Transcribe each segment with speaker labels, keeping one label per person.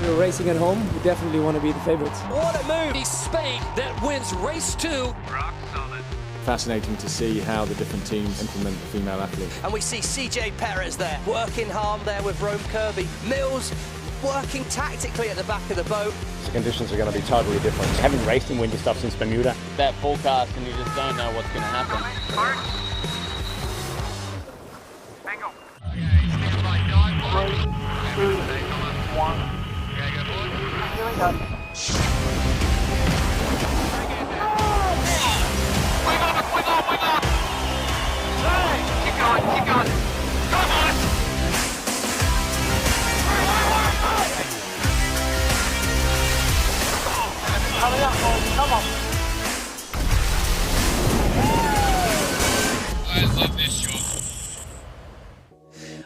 Speaker 1: we're racing at home, we definitely want to be the favorites.
Speaker 2: What a move! Spain that wins race 2.
Speaker 3: Rock solid.
Speaker 4: Fascinating to see how the different teams implement the female athlete.
Speaker 5: And we see CJ Perez there, working hard there with Rome Kirby. Mills working tactically at the back of the boat.
Speaker 6: The conditions are going to be totally different. Having raced in windy stuff since Bermuda.
Speaker 7: That forecast and you just don't know what's going to happen.
Speaker 3: Angle. Okay, stand by, dive.
Speaker 8: 3, 2, 1.
Speaker 3: Okay, go forward.
Speaker 8: Here we go.
Speaker 3: Keep going, keep going. Come on!
Speaker 8: Coming up, boys. Come on.
Speaker 3: I love this show.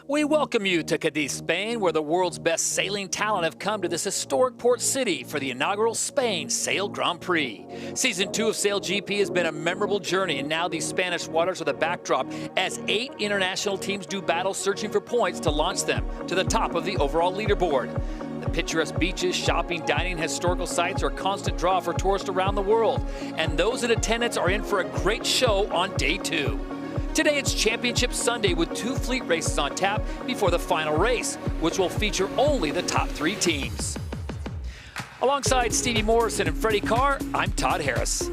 Speaker 2: We welcome you to Cadiz, Spain, where the world's best sailing talent have come to this historic port city for the inaugural Spain Sail Grand Prix. Season 2 of SailGP has been a memorable journey, and now these Spanish waters are the backdrop as 8 international teams do battle searching for points to launch them to the top of the overall leaderboard. The picturesque beaches, shopping, dining, and historical sites are a constant draw for tourists around the world, and those in attendance are in for a great show on day 2. Today it's Championship Sunday with 2 fleet races on tap before the final race, which will feature only the top 3 teams. Alongside Stevie Morrison and Freddie Carr, I'm Todd Harris.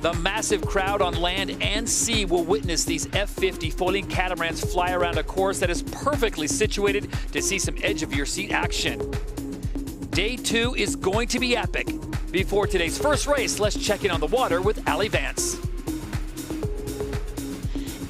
Speaker 2: The massive crowd on land and sea will witness these F-50 foiling catamarans fly around a course that is perfectly situated to see some edge-of-your-seat action. Day 2 is going to be epic. Before today's first race, let's check in on the water with Allie Vance.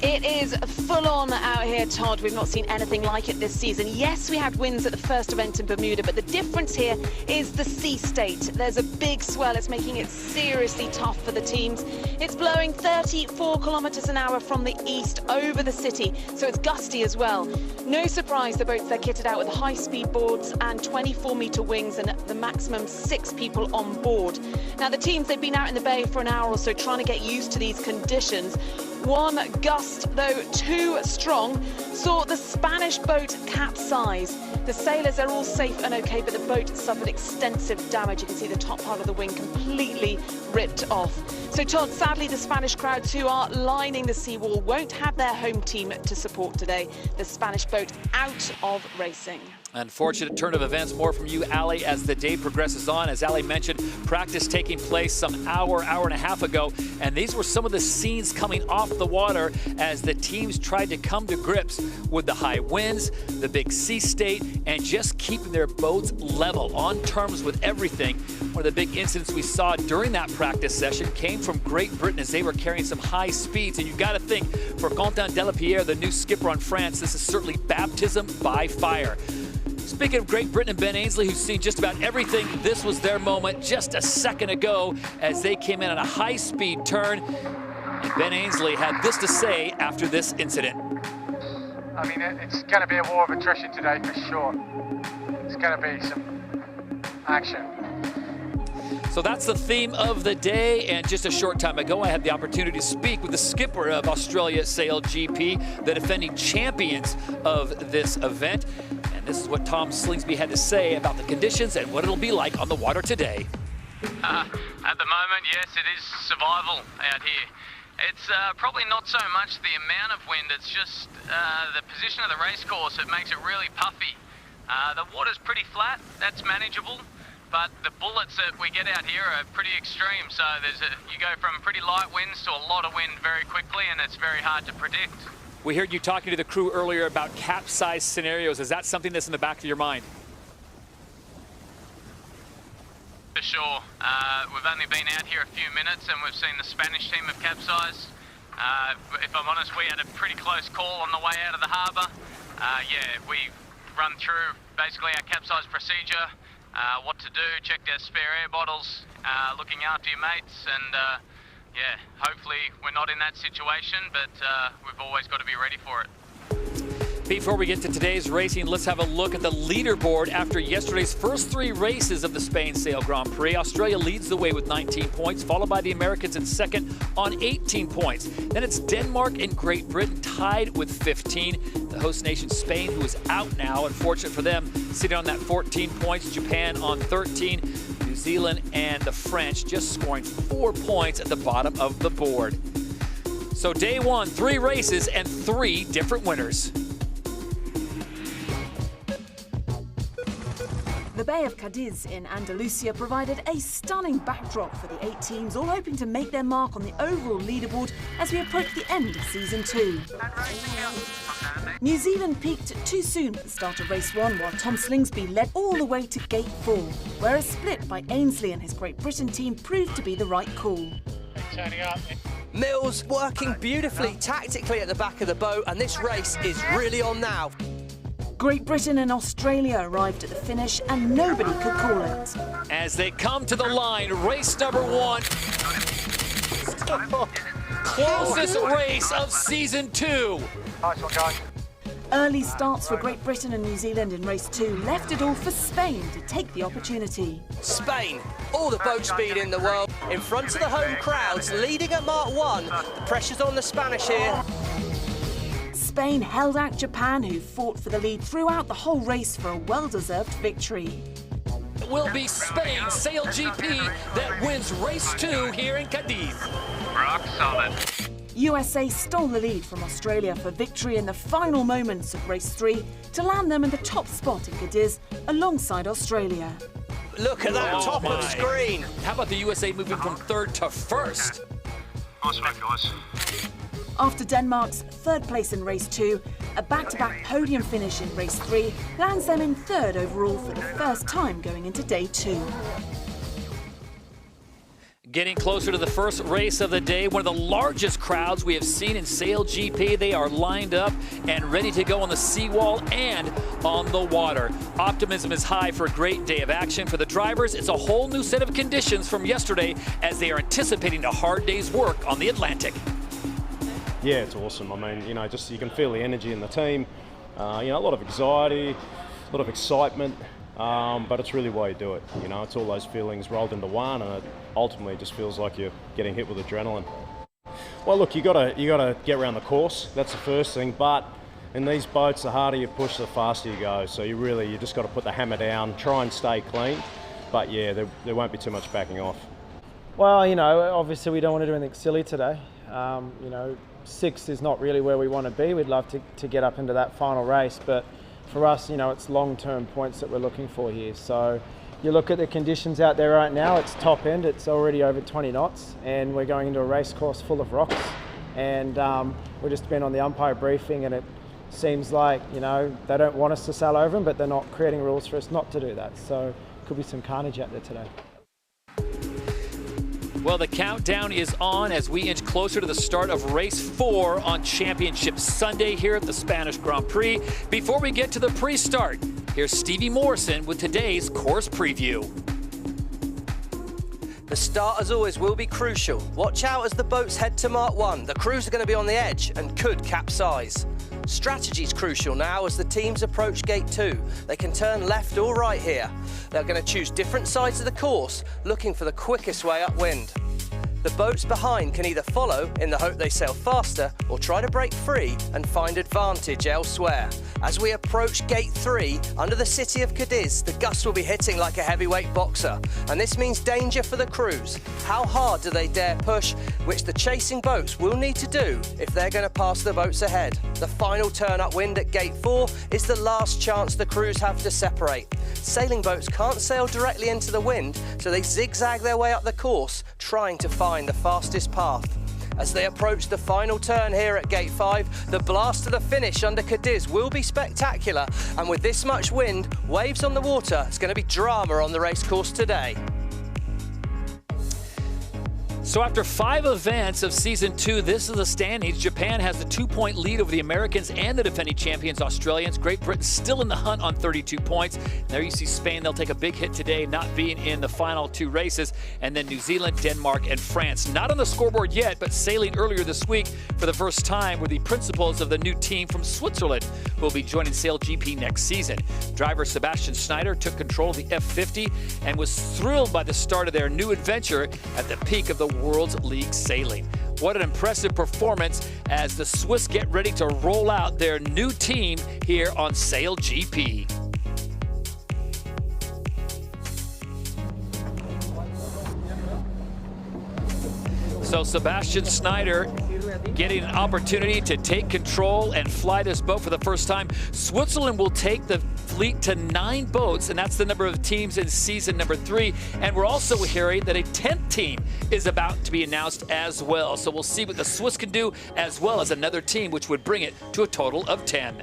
Speaker 9: It is full on out here, Todd. We've not seen anything like it this season. Yes, we had winds at the first event in Bermuda, but the difference here is the sea state. There's a big swell. It's making it seriously tough for the teams. It's blowing 34 kilometers an hour from the east over the city, so it's gusty as well. No surprise the boats are kitted out with high-speed boards and 24-meter wings and the maximum 6 people on board. Now, the teams, they've been out in the bay for an hour or so trying to get used to these conditions. One gust, though too strong, saw the Spanish boat capsize. The sailors are all safe and okay, but the boat suffered extensive damage. You can see the top part of the wing completely ripped off. So, Todd, sadly, the Spanish crowds who are lining the seawall won't have their home team to support today. The Spanish boat out of racing.
Speaker 2: Unfortunate turn of events. More from you, Allie, as the day progresses on. As Allie mentioned, practice taking place some hour and a half ago, and these were some of the scenes coming off the water as the teams tried to come to grips with the high winds, the big sea state, and just keeping their boats level, on terms with everything. One of the big incidents we saw during that practice session came from Great Britain as they were carrying some high speeds, and you've got to think, for Quentin Delapierre, the new skipper on France, this is certainly baptism by fire. Speaking of Great Britain and Ben Ainsley, who's seen just about everything, this was their moment just a second ago as they came in on a high-speed turn. And Ben Ainsley had this to say after this incident.
Speaker 10: I mean, it's going to be a war of attrition today for sure. It's going to be some action.
Speaker 2: So that's the theme of the day, and just a short time ago I had the opportunity to speak with the skipper of Australia SailGP, the defending champions of this event. And this is what Tom Slingsby had to say about the conditions and what it'll be like on the water today.
Speaker 11: At the moment, yes, it is survival out here. It's probably not so much the amount of wind, it's just the position of the race course that makes it really puffy. The water's pretty flat, that's manageable. But the bullets that we get out here are pretty extreme, so you go from pretty light winds to a lot of wind very quickly, and it's very hard to predict.
Speaker 2: We heard you talking to the crew earlier about capsize scenarios. Is that something that's in the back of your mind?
Speaker 11: For sure. We've only been out here a few minutes, and we've seen the Spanish team have capsized. If I'm honest, we had a pretty close call on the way out of the harbour. Yeah, we run through basically our capsize procedure. What to do, checked our spare air bottles, looking after your mates, and yeah, hopefully we're not in that situation, but we've always got to be ready for it.
Speaker 2: Before we get to today's racing, let's have a look at the leaderboard after yesterday's first 3 races of the Spain Sail Grand Prix. Australia leads the way with 19 points, followed by the Americans in second on 18 points. Then it's Denmark and Great Britain tied with 15. The host nation Spain, who is out now, unfortunate for them, sitting on that 14 points. Japan on 13. New Zealand and the French just scoring 4 points at the bottom of the board. So day 1, 3 races and 3 different winners.
Speaker 12: The Bay of Cadiz in Andalusia provided a stunning backdrop for the 8 teams, all hoping to make their mark on the overall leaderboard as we approach the end of Season 2. New Zealand peaked too soon at the start of Race 1, while Tom Slingsby led all the way to Gate 4, where a split by Ainsley and his Great Britain team proved to be the right call.
Speaker 10: Turning up.
Speaker 5: Mills working beautifully tactically at the back of the boat, and this race is really on now.
Speaker 12: Great Britain and Australia arrived at the finish and nobody could call it.
Speaker 2: As they come to the line, race number 1. Closest race of Season 2.
Speaker 10: Nice one, guys.
Speaker 12: Early starts for Great Britain and New Zealand in Race 2 left it all for Spain to take the opportunity.
Speaker 5: Spain, all the boat speed in the world, in front of the home crowds, leading at Mark 1. The pressure's on the Spanish here.
Speaker 12: Spain held out Japan, who fought for the lead throughout the whole race for a well-deserved victory.
Speaker 2: It will be Spain SailGP that wins Race 2 here in Cadiz.
Speaker 11: Rock solid.
Speaker 12: USA stole the lead from Australia for victory in the final moments of Race 3 to land them in the top spot in Cadiz alongside Australia.
Speaker 5: Look at that top of screen.
Speaker 2: How about the USA moving from 3rd to 1st?
Speaker 10: Nice one, guys.
Speaker 12: After Denmark's 3rd place in Race 2, a back-to-back podium finish in Race 3 lands them in 3rd overall for the first time going into Day 2.
Speaker 2: Getting closer to the first race of the day, one of the largest crowds we have seen in SailGP. They are lined up and ready to go on the seawall and on the water. Optimism is high for a great day of action. For the drivers, it's a whole new set of conditions from yesterday as they are anticipating a hard day's work on the Atlantic.
Speaker 4: Yeah, it's awesome. I mean, you know, just you can feel the energy in the team. You know, a lot of anxiety, a lot of excitement, but it's really why you do it. You know, it's all those feelings rolled into one, and it ultimately just feels like you're getting hit with adrenaline. Well, look, you gotta get around the course. That's the first thing. But in these boats, the harder you push, the faster you go. So you just got to put the hammer down, try and stay clean. But yeah, there won't be too much backing off.
Speaker 1: Well, you know, obviously we don't want to do anything silly today. You know, 6th is not really where we want to be. We'd love to get up into that final race, but for us, you know, it's long-term points that we're looking for here. So you look at the conditions out there right now, it's top end, it's already over 20 knots, and we're going into a race course full of rocks. And we've just been on the umpire briefing, and it seems like, you know, they don't want us to sail over them, but they're not creating rules for us not to do that. So could be some carnage out there today.
Speaker 2: Well, the countdown is on as we inch closer to the start of Race 4 on Championship Sunday here at the Spanish Grand Prix. Before we get to the pre-start, here's Stevie Morrison with today's course preview.
Speaker 5: The start, as always, will be crucial. Watch out as the boats head to Mark 1. The crews are going to be on the edge and could capsize. Strategy is crucial now as the teams approach Gate 2. They can turn left or right here. They're going to choose different sides of the course, looking for the quickest way upwind. The boats behind can either follow in the hope they sail faster or try to break free and find advantage elsewhere. As we approach Gate 3, under the city of Cadiz, the gusts will be hitting like a heavyweight boxer, and this means danger for the crews. How hard do they dare push, which the chasing boats will need to do if they're going to pass the boats ahead. The final turn upwind at Gate 4 is the last chance the crews have to separate. Sailing boats can't sail directly into the wind, so they zigzag their way up the course, trying to find the fastest path. As they approach the final turn here at Gate 5, the blast to the finish under Cadiz will be spectacular, and with this much wind, waves on the water, it's going to be drama on the racecourse today.
Speaker 2: So after 5 events of Season 2, this is the standings. Japan has the 2-point lead over the Americans and the defending champions Australians. Great Britain still in the hunt on 32 points. There you see Spain, they'll take a big hit today, not being in the final 2 races. And then New Zealand, Denmark, and France. Not on the scoreboard yet, but sailing earlier this week for the first time were the principals of the new team from Switzerland, who will be joining SailGP next season. Driver Sebastian Schneider took control of the F50 and was thrilled by the start of their new adventure at the peak of the World's League Sailing. What an impressive performance as the Swiss get ready to roll out their new team here on SailGP. So Sebastian Schneider getting an opportunity to take control and fly this boat for the first time. Switzerland will take the fleet to 9 boats, and that's the number of teams in season number 3. And we're also hearing that a 10th team is about to be announced as well. So we'll see what the Swiss can do, as well as another team, which would bring it to a total of 10.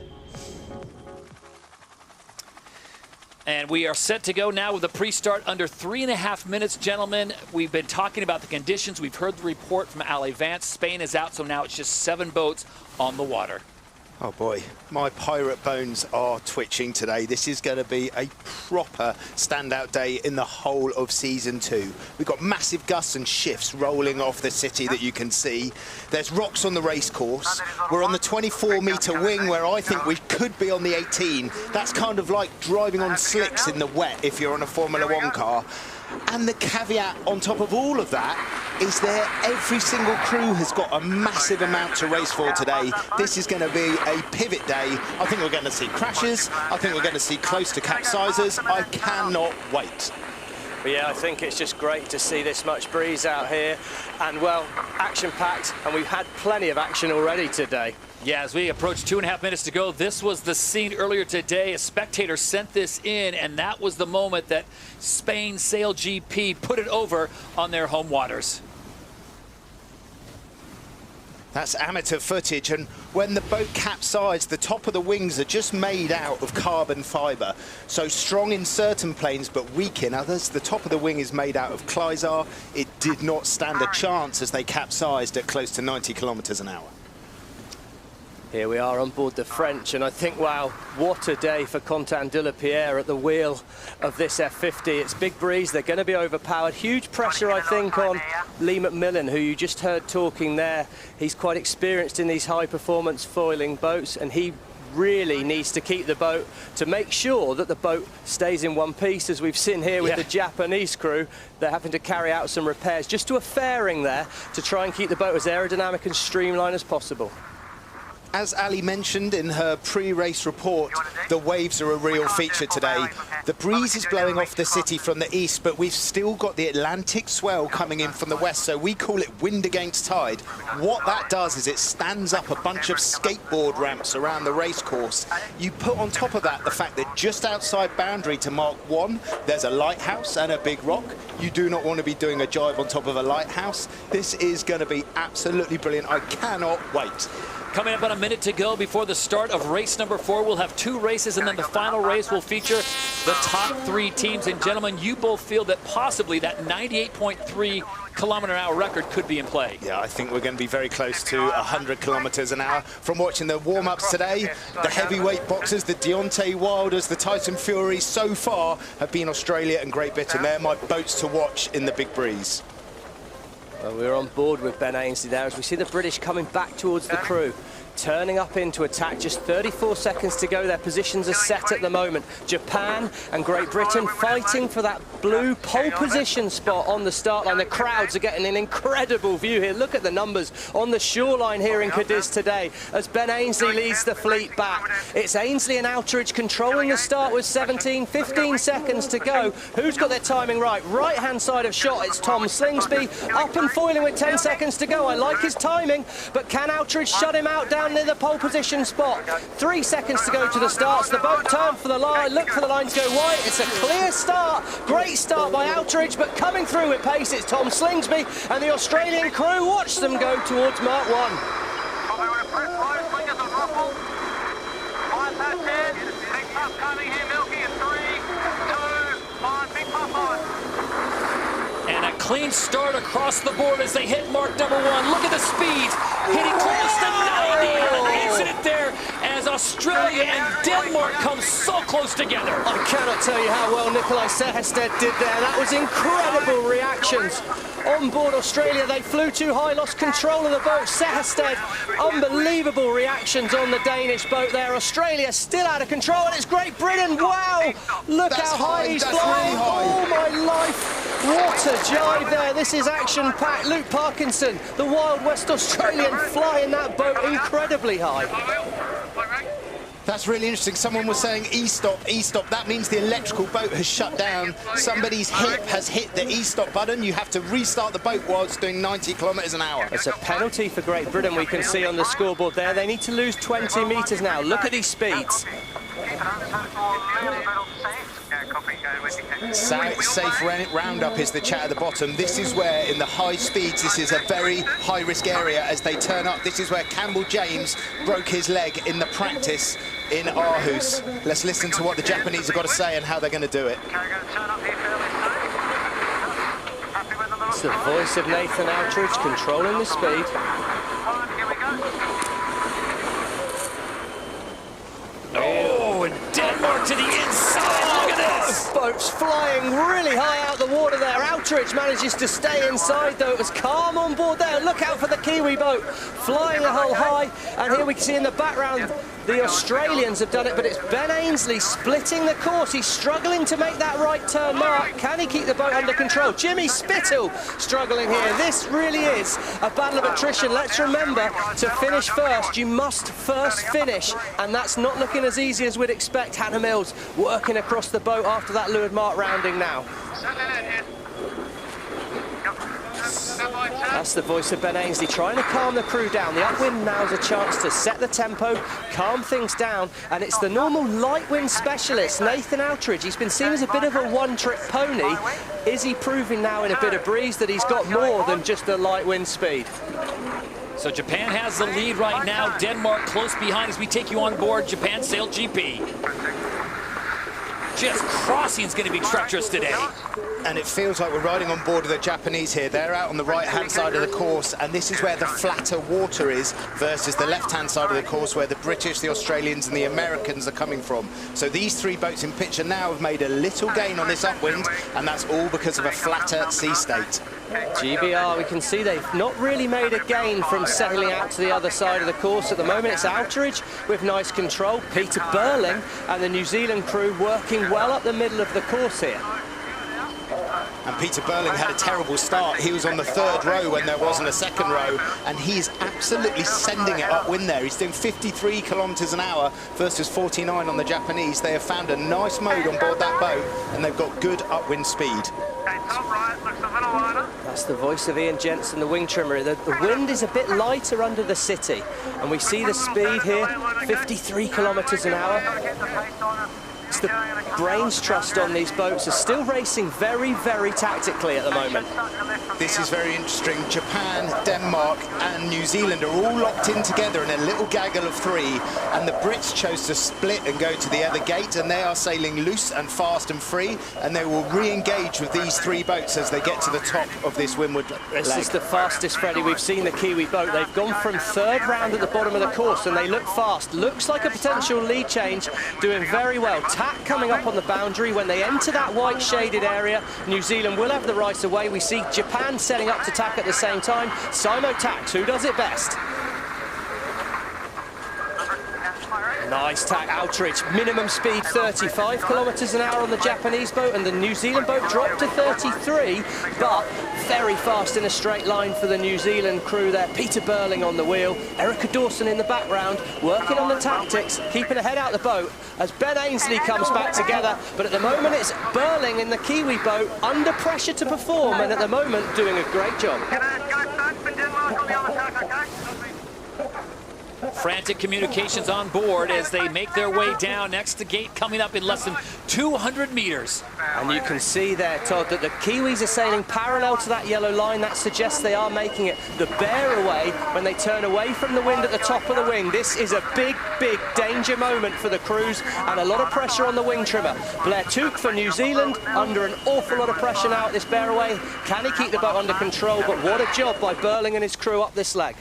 Speaker 2: And we are set to go now with a pre-start under 3.5 minutes, gentlemen. We've been talking about the conditions. We've heard the report from Ali Vance. Spain is out, so now it's just 7 boats on the water.
Speaker 13: Oh boy, my pirate bones are twitching today. This is going to be a proper standout day in the whole of Season 2. We've got massive gusts and shifts rolling off the city that you can see. There's rocks on the race course. We're on the 24-metre wing where I think we could be on the 18. That's kind of like driving on slicks in the wet if you're on a Formula 1 car. And the caveat on top of all of that is that every single crew has got a massive amount to race for today. This is going to be a pivot day. I think we're going to see crashes. I think we're going to see close to capsizes. I cannot wait.
Speaker 5: But yeah, I think it's just great to see this much breeze out here. And, well, action-packed, and we've had plenty of action already today.
Speaker 2: Yeah, as we approach 2.5 minutes to go, this was the scene earlier today. A spectator sent this in, and that was the moment that Spain SailGP put it over on their home waters.
Speaker 13: That's amateur footage, and when the boat capsized, the top of the wings are just made out of carbon fibre. So strong in certain planes, but weak in others. The top of the wing is made out of Clysar. It did not stand a chance as they capsized at close to 90 kilometres an hour.
Speaker 5: Here we are on board the French, and I think, wow, what a day for Quentin de la Pierre at the wheel of this F50. It's big breeze, they're going to be overpowered. Huge pressure, I think, on Lee McMillan, who you just heard talking there. He's quite experienced in these high-performance foiling boats, and he really needs to keep the boat to make sure that the boat stays in one piece, as we've seen here with the Japanese crew. They're having to carry out some repairs just to a fairing there to try and keep the boat as aerodynamic and streamlined as possible.
Speaker 13: As Ali mentioned in her pre-race report, the waves are a real feature today. The breeze is blowing off the city from the east, but we've still got the Atlantic swell coming in from the west, so we call it wind against tide. What that does is it stands up a bunch of skateboard ramps around the race course. You put on top of that the fact that just outside boundary to Mark 1, there's a lighthouse and a big rock. You do not want to be doing a jibe on top of a lighthouse. This is going to be absolutely brilliant. I cannot wait.
Speaker 2: Coming up on a minute to go before the start of race number 4. We'll have 2 races, and then the final race will feature the top 3 teams. And gentlemen, you both feel that possibly that 98.3 kilometre-an-hour record could be in play.
Speaker 13: Yeah, I think we're going to be very close to 100 kilometres an hour. From watching the warm-ups today, the heavyweight boxers, the Deontay Wilders, the Tyson Furies, so far have been Australia and Great Britain. They're my boats to watch in the big breeze.
Speaker 5: Well, we're on board with Ben Ainsley there as we see the British coming back towards the crew. Turning up into attack, just 34 seconds to go. Their positions are set at the moment. Japan and Great Britain fighting for that blue pole position spot on the start line. The crowds are getting an incredible view here. Look at the numbers on the shoreline here in Cadiz today as Ben Ainsley leads the fleet back. It's Ainsley and Outeridge controlling the start with 15 seconds to go. Who's got their timing right? Right-hand side of shot, it's Tom Slingsby. Up and foiling with 10 seconds to go. I like his timing, but can Outeridge shut him out down near the pole position spot? 3 seconds to go to the start. So the boat turned for the line, look for the line to go wide. It's a clear start. Great start by Outeridge, but coming through with pace, it's Tom Slingsby and the Australian crew. Watch them go towards Mark 1.
Speaker 2: And a clean start across the board as they hit mark number 1. Look at the speeds, hitting close to 90 and an incident there as Australia and Denmark come so close together.
Speaker 5: I cannot tell you how well Nikolai Sehested did there. That was incredible reactions. On board Australia, they flew too high, lost control of the boat. Sehested, unbelievable reactions on the Danish boat there. Australia still out of control, and it's Great Britain. Wow, look how high he's flying. Oh my life. What a jive there. This is action-packed. Luke Parkinson, the Wild West Australian, flying that boat incredibly high.
Speaker 13: That's really interesting. Someone was saying e-stop, e-stop. That means the electrical boat has shut down. Somebody's hip has hit the e-stop button. You have to restart the boat while it's doing 90 kilometres an hour.
Speaker 5: It's a penalty for Great Britain, we can see on the scoreboard there. They need to lose 20 metres now. Look at these speeds.
Speaker 13: Safe roundup is the chat at the bottom. This is where, in the high speeds, this is a very high-risk area as they turn up. This is where Campbell James broke his leg in the practice in Aarhus. Let's listen to what the Japanese have got to say and how they're going to do it.
Speaker 5: It's the voice of Nathan Outridge controlling the speed.
Speaker 2: Oh, and Denmark to the inside. Look at this.
Speaker 5: Boat's flying really high out the water there. Outridge manages to stay inside, though. It was calm on board there. Look out for the Kiwi boat, flying the hull high. And here we can see in the background, the Australians have done it, but it's Ben Ainsley splitting the course. He's struggling to make that right turn mark. Can he keep the boat under control? Jimmy Spittle struggling here. This really is a battle of attrition. Let's remember, to finish first, you must first finish, and that's not looking as easy as we'd expect. Hannah Mills working across the boat after that leeward mark rounding now. That's the voice of Ben Ainsley trying to calm the crew down. The upwind now's a chance to set the tempo, calm things down, and it's the normal light wind specialist, Nathan Outridge. He's been seen as a bit of a one-trick pony. Is he proving now in a bit of breeze that he's got more than just a light wind speed?
Speaker 2: So Japan has the lead right now. Denmark close behind as we take you on board Japan SailGP. Just crossing is going to be treacherous today.
Speaker 13: And it feels like we're riding on board of the Japanese here. They're out on the right-hand side of the course, and this is where the flatter water is versus the left-hand side of the course where the British, the Australians and the Americans are coming from. So these three boats in picture now have made a little gain on this upwind, and that's all because of a flatter sea state.
Speaker 5: GBR, we can see they've not really made a gain from sailing out to the other side of the course at the moment. It's Outridge with nice control, Peter Burling and the New Zealand crew working well up the middle of the course here.
Speaker 13: And Peter Burling had a terrible start. He was on the third row when there wasn't a second row, and he's absolutely sending it upwind there. He's doing 53 kilometres an hour versus 49 on the Japanese. They have found a nice mode on board that boat, and they've got good upwind speed.
Speaker 5: That's the voice of Ian Jensen, the wing trimmer. The wind is a bit lighter under the city, and we see the speed here, 53 kilometres an hour. It's the brains trust on these boats are still racing very, very tactically at the moment.
Speaker 13: This is very interesting. Japan, Denmark and New Zealand are all locked in together in a little gaggle of three, and the Brits chose to split and go to the other gate, and they are sailing loose and fast and free, and they will re-engage with these three boats as they get to the top of this windward leg.
Speaker 5: This is the fastest, Freddie, we've seen the Kiwi boat. They've gone from third round at the bottom of the course, and they look fast. Looks like a potential lead change, doing very well. Tack coming up on the boundary. When they enter that white shaded area, New Zealand will have the right of way. We see Japan setting up to tack at the same time. Simo tacks, who does it best? Nice tack, Outridge. Minimum speed 35 kilometres an hour on the Japanese boat, and the New Zealand boat dropped to 33, but very fast in a straight line for the New Zealand crew there. Peter Burling on the wheel, Erica Dawson in the background, working on the tactics, keeping a head out the boat as Ben Ainsley comes back together. But at the moment it's Burling in the Kiwi boat under pressure to perform, and at the moment doing a great job.
Speaker 2: Frantic communications on board as they make their way down next to gate coming up in less than 200 meters.
Speaker 5: And you can see there, Todd, that the Kiwis are sailing parallel to that yellow line. That suggests they are making it the bear away when they turn away from the wind at the top of the wing. This is a big, big danger moment for the crews and a lot of pressure on the wing trimmer. Blair Tuke for New Zealand under an awful lot of pressure now at this bear away. Can he keep the boat under control? But what a job by Burling and his crew up this leg.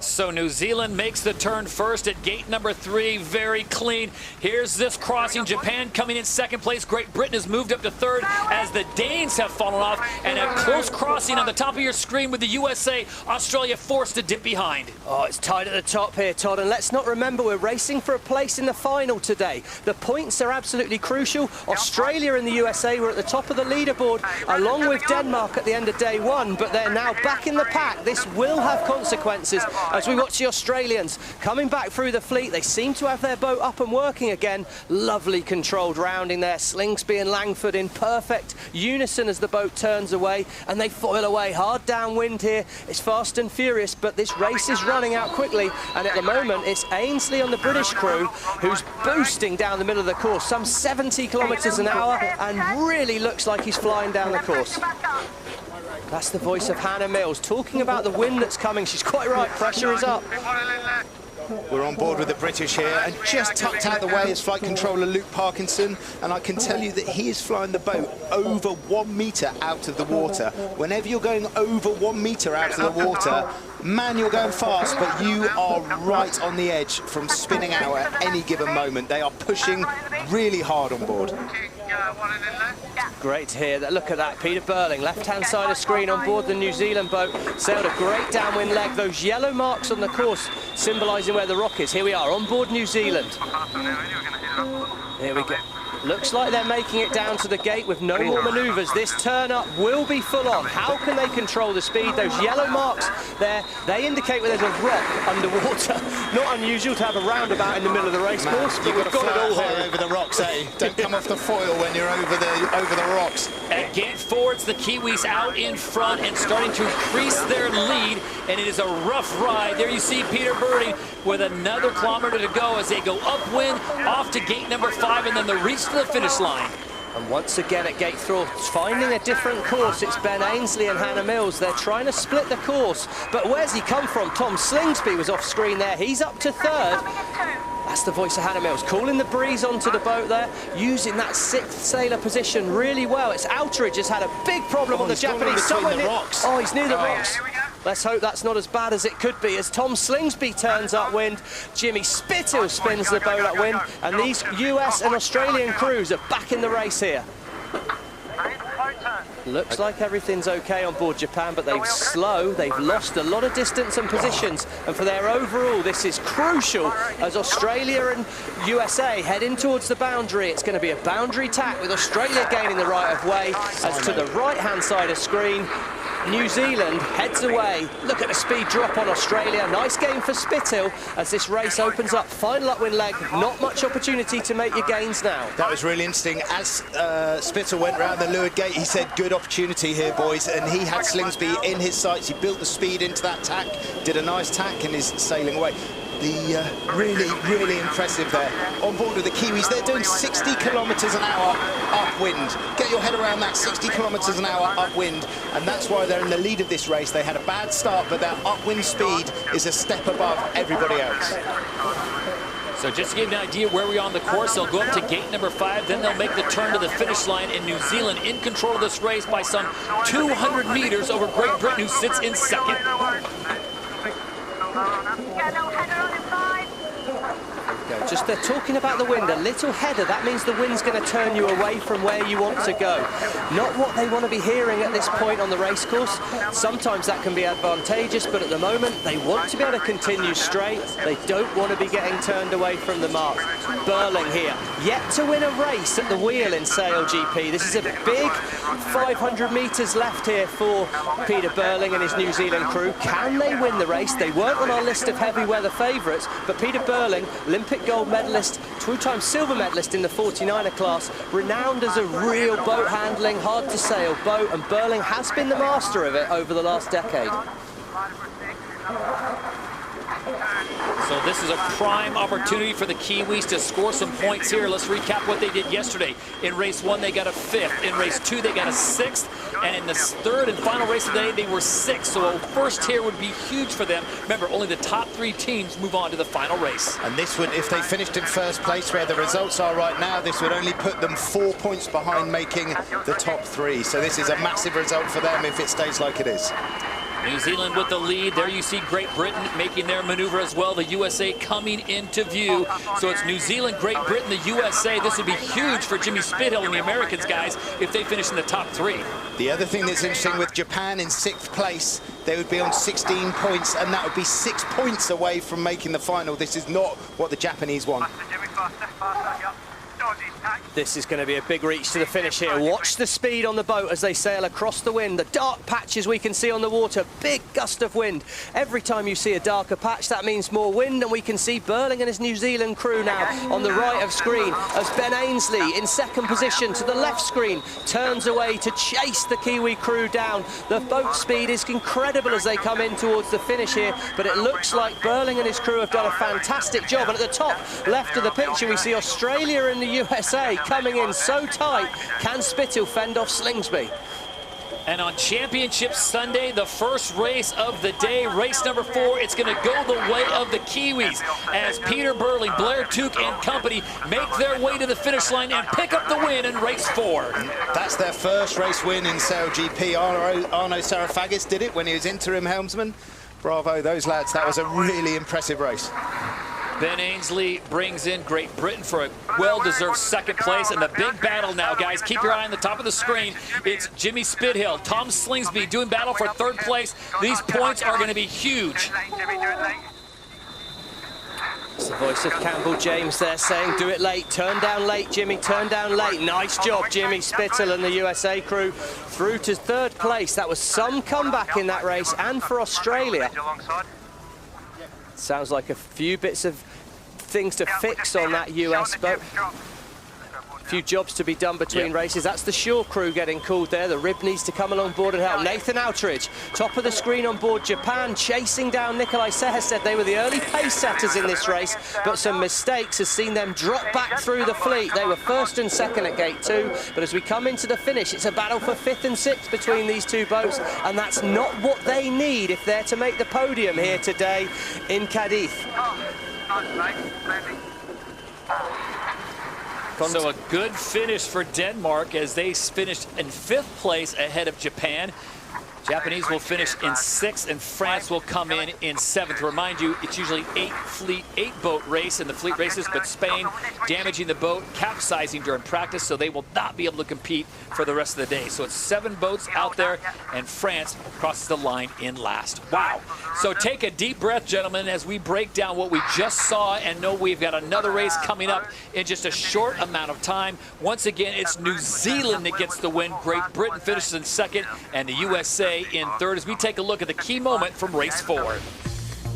Speaker 2: So New Zealand makes the turn first at gate number 3, very clean. Here's this crossing, Japan coming in second place. Great Britain has moved up to third as the Danes have fallen off, and a close crossing on the top of your screen with the USA, Australia forced to dip behind.
Speaker 5: Oh, it's tight at the top here, Todd, and let's not remember we're racing for a place in the final today. The points are absolutely crucial. Australia and the USA were at the top of the leaderboard, along with Denmark at the end of day 1, but they're now back in the pack. This will have consequences. As we watch the Australians coming back through the fleet, they seem to have their boat up and working again. Lovely controlled rounding there. Slingsby and Langford in perfect unison as the boat turns away, and they foil away. Hard downwind here. It's fast and furious, but this race is running out quickly, and at the moment it's Ainsley on the British crew who's boosting down the middle of the course, some 70 kilometres an hour, and really looks like he's flying down the course. That's the voice of Hannah Mills talking about the wind that's coming. She's quite right, pressure is up.
Speaker 13: We're on board with the British here, and just tucked out the way is flight controller Luke Parkinson, and I can tell you that he is flying the boat over 1 metre out of the water. Whenever you're going over 1 metre out of the water, man, you're going fast, but you are right on the edge from spinning out at any given moment. They are pushing really hard on board.
Speaker 5: Great to hear that. Look at that, Peter Burling, left-hand side of screen on board the New Zealand boat, sailed a great downwind leg. Those yellow marks on the course symbolising where the rock is. Here we are on board New Zealand. Here we go. Looks like they're making it down to the gate with no more manoeuvres. This turn up will be full on. How can they control the speed? Those yellow marks there, they indicate where there's a rock underwater. Not unusual to have a roundabout in the middle of the race course, but we've got it all here.
Speaker 13: Over the rocks, eh? Don't come off the foil when you're over the rocks.
Speaker 2: At gate 4, it's the Kiwis out in front and starting to increase their lead, and it is a rough ride. There you see Peter Burling with another kilometre to go as they go upwind off to gate number 5, and then the reach to the finish line.
Speaker 5: And once again at gate 4, finding a different course. It's Ben Ainsley and Hannah Mills. They're trying to split the course. But where's he come from? Tom Slingsby was off screen there. He's up to third. That's the voice of Hannah Mills, calling the breeze onto the boat there, using that 6th sailor position really well. It's Outeridge has had a big problem on the Japanese.
Speaker 13: Somewhere near the rocks.
Speaker 5: Oh, he's near the rocks. Let's hope that's not as bad as it could be as Tom Slingsby turns upwind. Jimmy Spithill spins the boat upwind, and these US and Australian crews are back in the race here. Looks like everything's okay on board Japan, but they've lost a lot of distance and positions, and for their overall this is crucial as Australia and USA head in towards the boundary. It's going to be a boundary tack with Australia gaining the right of way. As to the right hand side of screen, New Zealand heads away. Look at the speed drop on Australia. Nice game for Spithill as this race opens up. Final upwind leg, not much opportunity to make your gains now.
Speaker 13: That was really interesting. As Spithill went round the leeward gate, he said, good opportunity here, boys, and he had Slingsby in his sights. He built the speed into that tack, did a nice tack and is sailing away. Really impressive there. On board with the Kiwis, they're doing 60 kilometres an hour upwind. Get your head around that, 60 kilometres an hour upwind, and that's why they're in the lead of this race. They had a bad start, but their upwind speed is a step above everybody else.
Speaker 2: So just to give you an idea where we are on the course, they'll go up to gate number 5, then they'll make the turn to the finish line, in New Zealand in control of this race by some 200 meters over Great Britain, who sits in second.
Speaker 5: Just they're talking about the wind, a little header, that means the wind's going to turn you away from where you want to go. Not what they want to be hearing at this point on the race course. Sometimes that can be advantageous, but at the moment they want to be able to continue straight. They don't want to be getting turned away from the mark. Burling here, yet to win a race at the wheel in SailGP. This is a big 500 metres left here for Peter Burling and his New Zealand crew. Can they win the race? They weren't on our list of heavy weather favourites, but Peter Burling limping Olympic gold medalist, 2-time silver medalist in the 49er class, renowned as a real boat handling, hard to sail boat, and Burling has been the master of it over the last decade.
Speaker 2: So this is a prime opportunity for the Kiwis to score some points here. Let's recap what they did yesterday. In race 1, they got a 5th. In race 2, they got a 6th. And in this 3rd and final race of the day, they were 6th. So a first here would be huge for them. Remember, only the top 3 teams move on to the final race.
Speaker 13: And this would, if they finished in first place where the results are right now, this would only put them 4 points behind making the top 3. So this is a massive result for them if it stays like it is.
Speaker 2: New Zealand with the lead. There you see Great Britain making their maneuver as well. The USA coming into view. So it's New Zealand, Great Britain, the USA. This would be huge for Jimmy Spithill and the Americans, guys, if they finish in the top 3.
Speaker 13: The other thing that's interesting with Japan in 6th place, they would be on 16 points, and that would be 6 points away from making the final. This is not what the Japanese want.
Speaker 5: This is going to be a big reach to the finish here. Watch the speed on the boat as they sail across the wind. The dark patches we can see on the water, big gust of wind. Every time you see a darker patch, that means more wind, and we can see Burling and his New Zealand crew now on the right of screen as Ben Ainsley in 2nd position to the left screen turns away to chase the Kiwi crew down. The boat speed is incredible as they come in towards the finish here, but it looks like Burling and his crew have done a fantastic job. And at the top left of the picture, we see Australia and the USA coming in so tight. Can Spithill fend off Slingsby?
Speaker 2: And on Championship Sunday, the first race of the day, race number 4, it's going to go the way of the Kiwis as Peter Burling, Blair Tuke and company make their way to the finish line and pick up the win in race 4.
Speaker 13: That's their first race win in SailGP. Arno Sarafagis did it when he was interim helmsman. Bravo, those lads. That was a really impressive race.
Speaker 2: Ben Ainsley brings in Great Britain for a well-deserved 2nd place. And the big battle now, guys, keep your eye on the top of the screen. It's Jimmy Spithill, Tom Slingsby doing battle for 3rd place. These points are going to be huge.
Speaker 5: It's the voice of Campbell James there saying, do it late, turn down late, Jimmy, turn down late. Nice job, Jimmy Spithill and the USA crew through to 3rd place. That was some comeback in that race, and for Australia. Sounds like a few bits of things to fix on that US boat. A few jobs to be done between races. That's the Shore crew getting called there. The Rib needs to come along board and help. Nathan Outridge, top of the screen on board Japan, chasing down Nikolai Seherstedt. They were the early pace setters in this race, but some mistakes has seen them drop back through the fleet. They were 1st and 2nd at gate 2, but as we come into the finish, it's a battle for 5th and 6th between these 2 boats, and that's not what they need if they're to make the podium here today in Cadiz.
Speaker 2: So a good finish for Denmark as they finished in 5th place ahead of Japan. Japanese will finish in 6th, and France will come in 7th. To remind you, it's usually 8-boat race in the fleet races, but Spain damaging the boat, capsizing during practice, so they will not be able to compete for the rest of the day. So it's 7 boats out there, and France crosses the line in last. Wow. So take a deep breath, gentlemen, as we break down what we just saw and know we've got another race coming up in just a short amount of time. Once again, it's New Zealand that gets the win. Great Britain finishes in 2nd, and the USA in 3rd as we take a look at the key moment from race 4.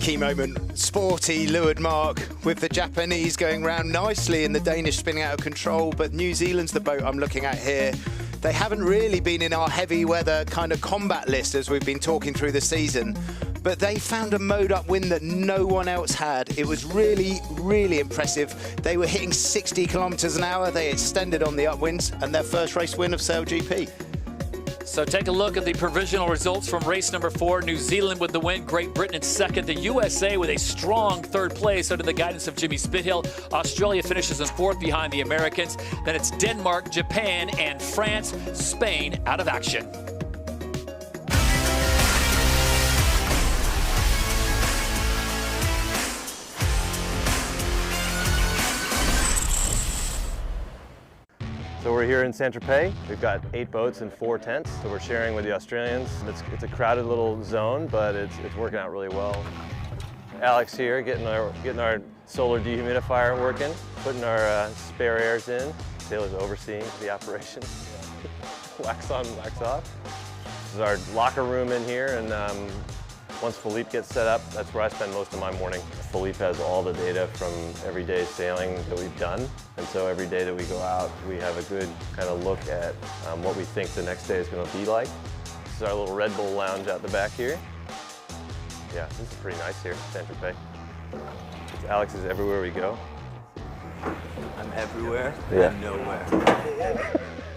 Speaker 13: Key moment, sporty leeward mark with the Japanese going round nicely and the Danish spinning out of control, but New Zealand's the boat I'm looking at here. They haven't really been in our heavy weather kind of combat list as we've been talking through the season, but they found a mode-up wind that no one else had. It was really, really impressive. They were hitting 60 kilometers an hour. They extended on the upwinds, and their first race win of SailGP.
Speaker 2: So take a look at the provisional results from race number 4. New Zealand with the win, Great Britain in 2nd, the USA with a strong 3rd place under the guidance of Jimmy Spithill. Australia finishes in 4th behind the Americans. Then it's Denmark, Japan, and France, Spain out of action.
Speaker 14: So we're here in Saint-Tropez. We've got 8 boats and 4 tents, so we're sharing with the Australians. It's a crowded little zone, but it's working out really well. Alex here, getting our solar dehumidifier working, putting our spare airs in. Taylor's overseeing the operation. Wax on, wax off. This is our locker room in here, and Once Philippe gets set up, that's where I spend most of my morning. Philippe has all the data from everyday sailing that we've done. And so every day that we go out, we have a good kind of look at what we think the next day is going to be like. This is our little Red Bull lounge out the back here. Yeah, this is pretty nice here, Saint-Tropez. Alex is everywhere we go.
Speaker 15: I'm everywhere,
Speaker 14: yeah.
Speaker 15: I'm nowhere.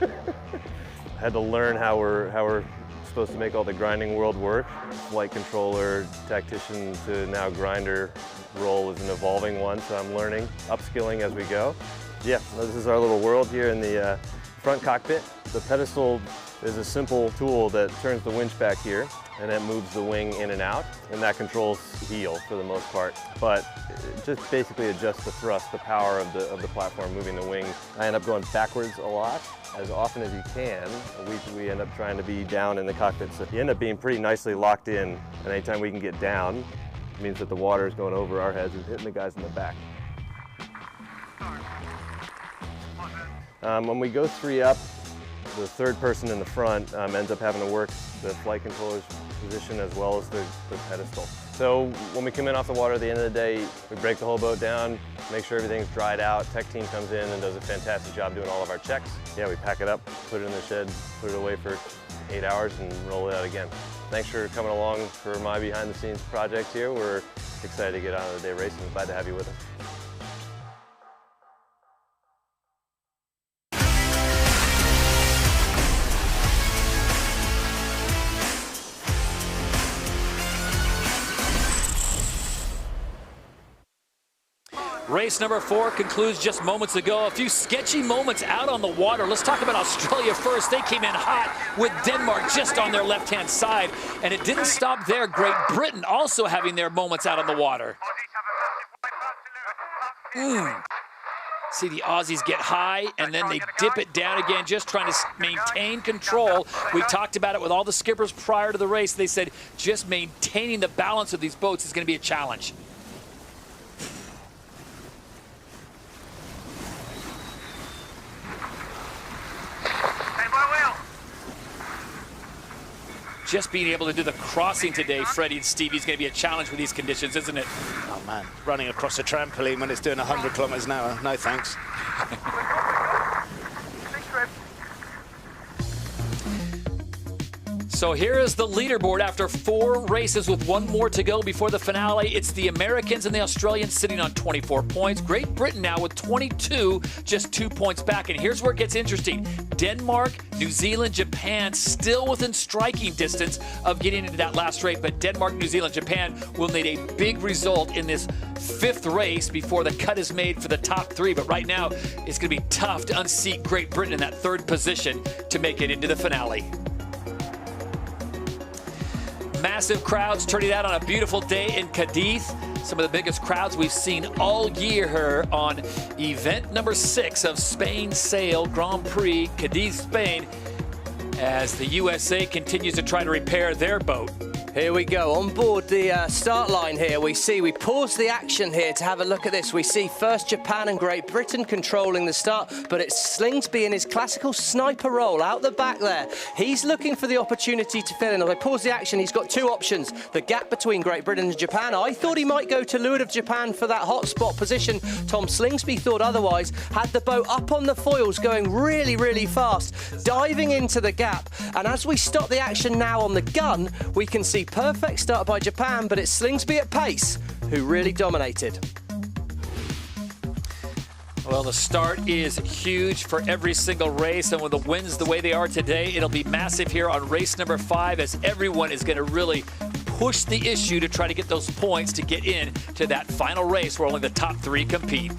Speaker 14: I had to learn how we're supposed to make all the grinding world work. Flight controller, tactician to now grinder role is an evolving one, so I'm learning, upskilling as we go. Yeah, this is our little world here in the front cockpit. The pedestal is a simple tool that turns the winch back here, and it moves the wing in and out, and that controls heel for the most part. But it just basically adjusts the thrust, the power of the platform, moving the wing. I end up going backwards a lot, as often as you can. We end up trying to be down in the cockpit, so you end up being pretty nicely locked in, and anytime we can get down, it means that the water is going over our heads and hitting the guys in the back. When we go 3 up, the third person in the front ends up having to work the flight controller's position as well as the pedestal. So when we come in off the water at the end of the day, we break the whole boat down, make sure everything's dried out. Tech team comes in and does a fantastic job doing all of our checks. Yeah, we pack it up, put it in the shed, put it away for 8 hours and roll it out again. Thanks for coming along for my behind the scenes project here. We're excited to get on the day racing. Glad to have you with us.
Speaker 2: Race number 4 concludes just moments ago. A few sketchy moments out on the water. Let's talk about Australia first. They came in hot with Denmark just on their left-hand side. And it didn't stop there. Great Britain also having their moments out on the water. See the Aussies get high, and then they dip it down again, just trying to maintain control. We talked about it with all the skippers prior to the race. They said just maintaining the balance of these boats is going to be a challenge. Just being able to do the crossing today, Freddie and Stevie, is going to be a challenge with these conditions, isn't it?
Speaker 13: Oh man, running across a trampoline when it's doing 100 kilometers an hour, no thanks.
Speaker 2: So here is the leaderboard after 4 races with 1 more to go before the finale. It's the Americans and the Australians sitting on 24 points. Great Britain now with 22, just 2 points back. And here's where it gets interesting. Denmark, New Zealand, Japan still within striking distance of getting into that last race. But Denmark, New Zealand, Japan will need a big result in this 5th race before the cut is made for the top 3. But right now, it's going to be tough to unseat Great Britain in that 3rd position to make it into the finale. Massive crowds turning out on a beautiful day in Cadiz. Some of the biggest crowds we've seen all year here on event number 6 of Spain Sail Grand Prix, Cadiz, Spain, as the USA continues to try to repair their boat.
Speaker 5: Here we go, on board the start line here, we pause the action here to have a look at this. We see first Japan and Great Britain controlling the start, but it's Slingsby in his classical sniper role out the back there. He's looking for the opportunity to fill in. As I pause the action, he's got 2 options. The gap between Great Britain and Japan. I thought he might go to leeward of Japan for that hot spot position. Tom Slingsby thought otherwise, had the boat up on the foils going really, really fast, diving into the gap. And as we stop the action now on the gun, we can see perfect start by Japan, but it's Slingsby at pace who really dominated.
Speaker 2: Well, the start is huge for every single race, and with the winds the way they are today, it'll be massive here on race number 5, as everyone is going to really push the issue to try to get those points to get in to that final race where only the top 3 compete.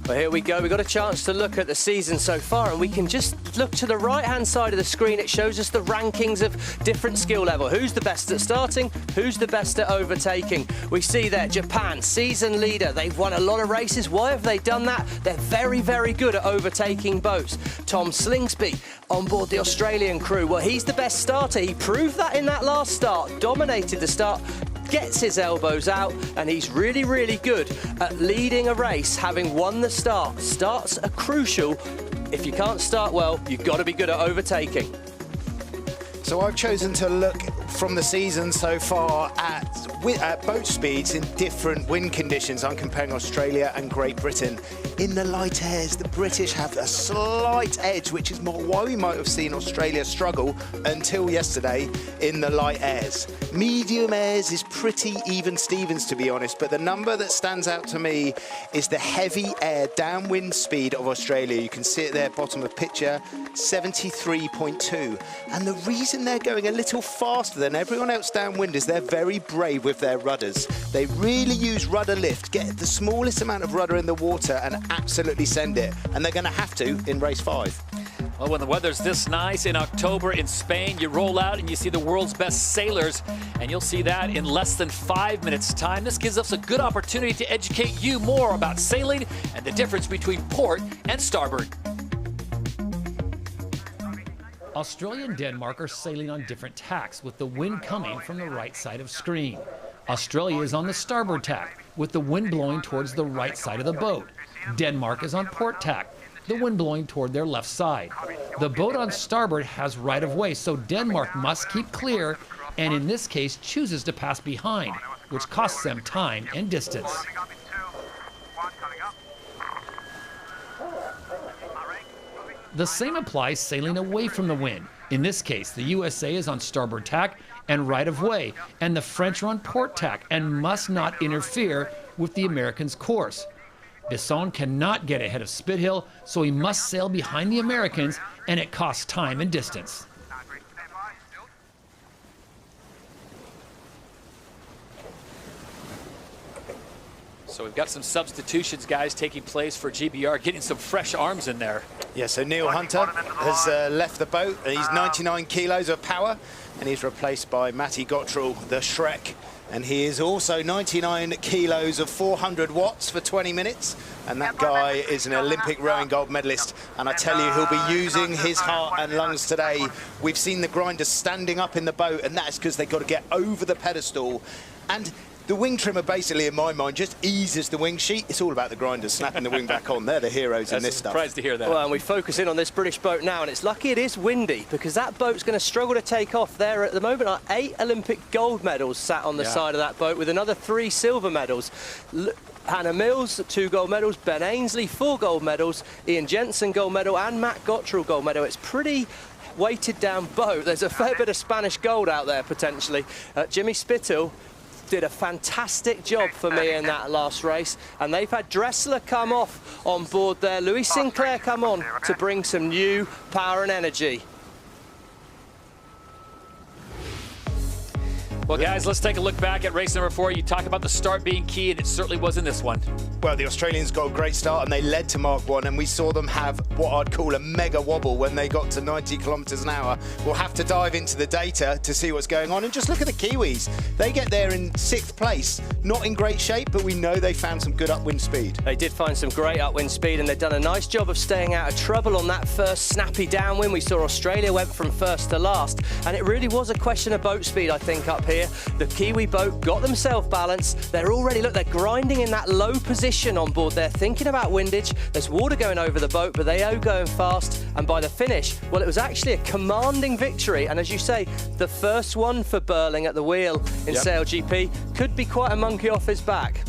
Speaker 5: Well, here we go. We've got a chance to look at the season so far, and we can just look to the right-hand side of the screen. It shows us the rankings of different skill level. Who's the best at starting? Who's the best at overtaking? We see there, Japan, season leader. They've won a lot of races. Why have they done that? They're very, very good at overtaking boats. Tom Slingsby on board the Australian crew. Well, he's the best starter. He proved that in that last start. Dominated the start. Gets his elbows out, and he's really, really good at leading a race, having won the start. Starts are crucial. If you can't start well, you've got to be good at overtaking.
Speaker 13: So I've chosen to look from the season so far at boat speeds in different wind conditions. I'm comparing Australia and Great Britain. In the light airs, the British have a slight edge, which is more why we might have seen Australia struggle until yesterday in the light airs. Medium airs is pretty even Stevens, to be honest, but the number that stands out to me is the heavy air downwind speed of Australia. You can see it there, bottom of picture, 73.2. And the reason they're going a little faster than everyone else downwind is they're very brave with their rudders. They really use rudder lift, get the smallest amount of rudder in the water and absolutely send it. And they're going to have to in race 5.
Speaker 2: Well, when the weather's this nice in October in Spain, you roll out and you see the world's best sailors, and you'll see that in less than 5 minutes' time. This gives us a good opportunity to educate you more about sailing and the difference between port and starboard. Australia and Denmark are sailing on different tacks, with the wind coming from the right side of screen. Australia is on the starboard tack, with the wind blowing towards the right side of the boat. Denmark is on port tack, the wind blowing toward their left side. The boat on starboard has right of way, so Denmark must keep clear, and in this case chooses to pass behind, which costs them time and distance. The same applies sailing away from the wind. In this case, the USA is on starboard tack and right of way, and the French are on port tack and must not interfere with the Americans' course. Bisson cannot get ahead of Spithill, so he must sail behind the Americans, and it costs time and distance. So we've got some substitutions, guys, taking place for GBR, getting some fresh arms in there.
Speaker 13: Yeah, so Neil Hunter has left the boat, and he's 99 kilos of power, and he's replaced by Matty Gottrell, the Shrek. And he is also 99 kilos of 400 watts for 20 minutes. And that guy is an Olympic rowing gold medalist. And I tell you, he'll be using his heart and lungs today. We've seen the grinders standing up in the boat, and that's because they've got to get over the pedestal. And the wing trimmer basically, in my mind, just eases the wing sheet. It's all about the grinders snapping the wing back on. They're the heroes in this stuff.
Speaker 2: Surprised to hear that.
Speaker 5: Well, and we focus in on this British boat now, and it's lucky it is windy, because that boat's going to struggle to take off. There at the moment are 8 Olympic gold medals sat on the side of that boat, with another 3 silver medals. Hannah Mills, 2 gold medals, Ben Ainsley, 4 gold medals, Ian Jensen gold medal, and Matt Gottrell gold medal. It's pretty weighted down boat. There's a fair bit of Spanish gold out there potentially. Jimmy Spithill did a fantastic job for me in that last race, and they've had Dressler come off on board there, Louis Sinclair come on to bring some new power and energy.
Speaker 2: Well, guys, let's take a look back at race number 4. You talk about the start being key, and it certainly was in this one.
Speaker 13: Well, the Australians got a great start, and they led to Mark 1, and we saw them have what I'd call a mega wobble when they got to 90 kilometres an hour. We'll have to dive into the data to see what's going on, and just look at the Kiwis. They get there in 6th place, not in great shape, but we know they found some good upwind speed.
Speaker 5: They did find some great upwind speed, and they've done a nice job of staying out of trouble on that first snappy downwind. We saw Australia went from first to last, and it really was a question of boat speed, I think, up here. The Kiwi boat got themselves balanced. They're already, look, they're grinding in that low position on board. They're thinking about windage. There's water going over the boat, but they are going fast. And by the finish, well, it was actually a commanding victory. And as you say, the first one for Burling at the wheel in SailGP could be quite a monkey off his back.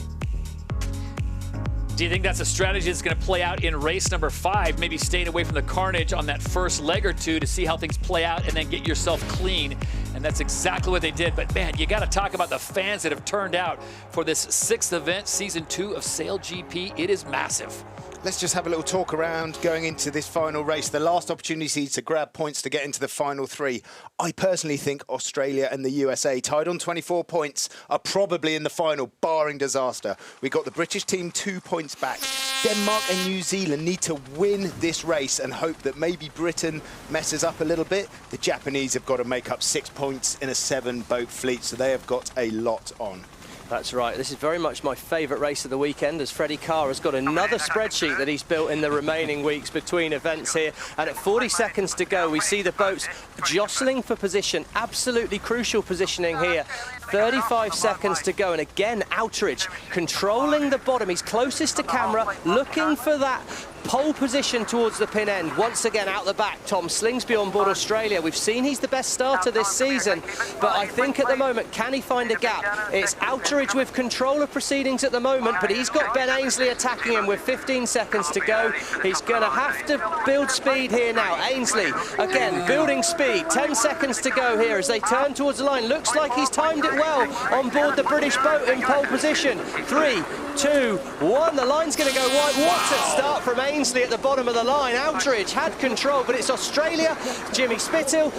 Speaker 2: Do you think that's a strategy that's going to play out in race number 5? Maybe staying away from the carnage on that first leg or two to see how things play out and then get yourself clean. And that's exactly what they did. But man, you got to talk about the fans that have turned out for this 6th event, season 2 of SailGP. It is massive.
Speaker 13: Let's just have a little talk around going into this final race. The last opportunity to grab points to get into the final 3. I personally think Australia and the USA, tied on 24 points, are probably in the final, barring disaster. We got the British team 2 points back. Denmark and New Zealand need to win this race and hope that maybe Britain messes up a little bit. The Japanese have got to make up 6 points in a 7-boat fleet, so they have got a lot on.
Speaker 5: That's right. This is very much my favourite race of the weekend, as Freddie Carr has got another spreadsheet that he's built in the remaining weeks between events here. And at 40 seconds to go, we see the boats jostling for position. Absolutely crucial positioning here. 35 seconds to go, and again, Outeridge controlling the bottom. He's closest to camera, looking for that pole position towards the pin end. Once again, out the back, Tom Slingsby on board Australia. We've seen he's the best starter this season, but I think at the moment, can he find a gap? It's Outeridge with control of proceedings at the moment, but he's got Ben Ainsley attacking him with 15 seconds to go. He's going to have to build speed here now. Ainsley, again, building speed. 10 seconds to go here as they turn towards the line. Looks like he's timed it well on board the British boat in pole position. 3, 2, 1. The line's going to go wide. What a start from Ainsley at the bottom of the line. Outeridge had control, but it's Australia. Jimmy Spithill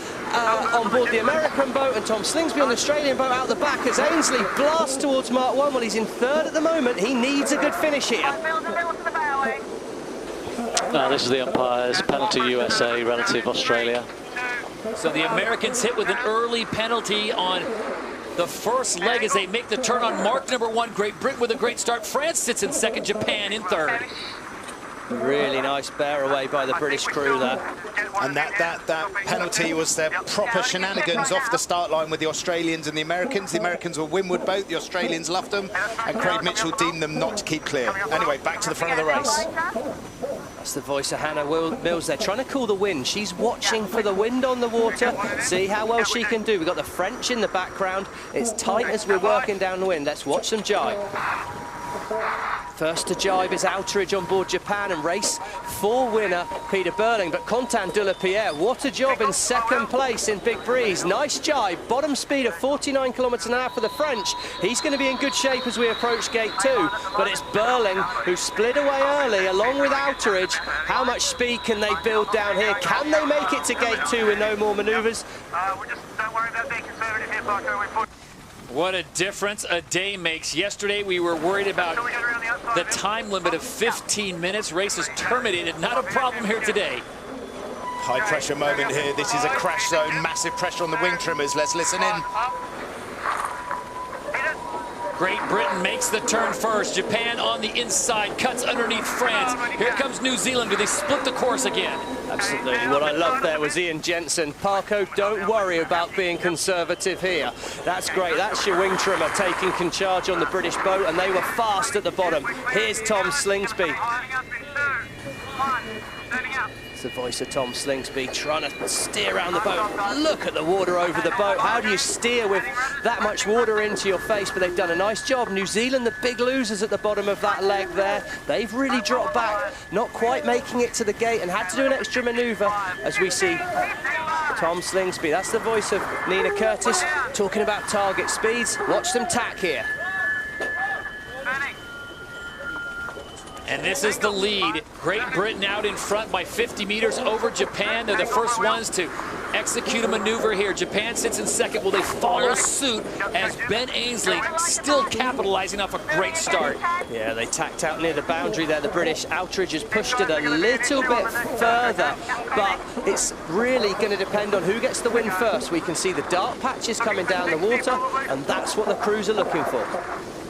Speaker 5: on board the American boat, and Tom Slingsby on the Australian boat out the back as Ainsley blasts towards Mark 1. Well, he's in third at the moment. He needs a good finish here.
Speaker 16: This is the umpire's penalty USA relative Australia.
Speaker 2: So the Americans hit with an early penalty on the first leg as they make the turn on mark number 1. Great Britain with a great start. France sits in second, Japan in third.
Speaker 5: Really nice bear away by the British crew there.
Speaker 13: And that penalty was their proper shenanigans off the start line with the Australians and the Americans. The Americans were windward boat, the Australians loved them, and Craig Mitchell deemed them not to keep clear. Anyway, back to the front of the race.
Speaker 5: That's the voice of Hannah Mills there, trying to cool the wind. She's watching for the wind on the water, see how well she can do. We've got the French in the background. It's tight as we're working down the wind. Let's watch them jibe. First to jibe is Outeridge on board Japan, and race 4 winner Peter Burling. But Quentin de la Pierre, what a job in second place in Big Breeze. Nice jibe, bottom speed of 49 kilometres an hour for the French. He's going to be in good shape as we approach gate 2. But it's Burling who split away early along with Outeridge. How much speed can they build down here? Can they make it to gate 2 with no more manoeuvres?
Speaker 3: Don't worry about being conservative here, Parker.
Speaker 2: What a difference a day makes. Yesterday we were worried about the time limit of 15 minutes. Race is terminated. Not a problem here today.
Speaker 13: High pressure moment here. This is a crash zone. Massive pressure on the wing trimmers. Let's listen in.
Speaker 2: Great Britain makes the turn first. Japan on the inside, cuts underneath France. Here comes New Zealand. Do they split the course again?
Speaker 5: Absolutely. What I loved there was Ian Jensen. Parko, don't worry about being conservative here. That's great. That's your wing trimmer taking charge on the British boat, and they were fast at the bottom. Here's Tom Slingsby. The voice of Tom Slingsby trying to steer around the boat. Look at the water over the boat. How do you steer with that much water into your face? But they've done a nice job. New Zealand, the big losers at the bottom of that leg there. They've really dropped back, not quite making it to the gate, and had to do an extra manoeuvre as we see Tom Slingsby. That's the voice of Nina Curtis talking about target speeds. Watch them tack here.
Speaker 2: And this is the lead. Great Britain out in front by 50 meters over Japan. They're the first ones to execute a maneuver here. Japan sits in second. Will they follow suit as Ben Ainsley still capitalizing off a great start?
Speaker 5: Yeah, they tacked out near the boundary there. The British Outeridge has pushed it a little bit further, but it's really going to depend on who gets the win first. We can see the dark patches coming down the water, and that's what the crews are looking for.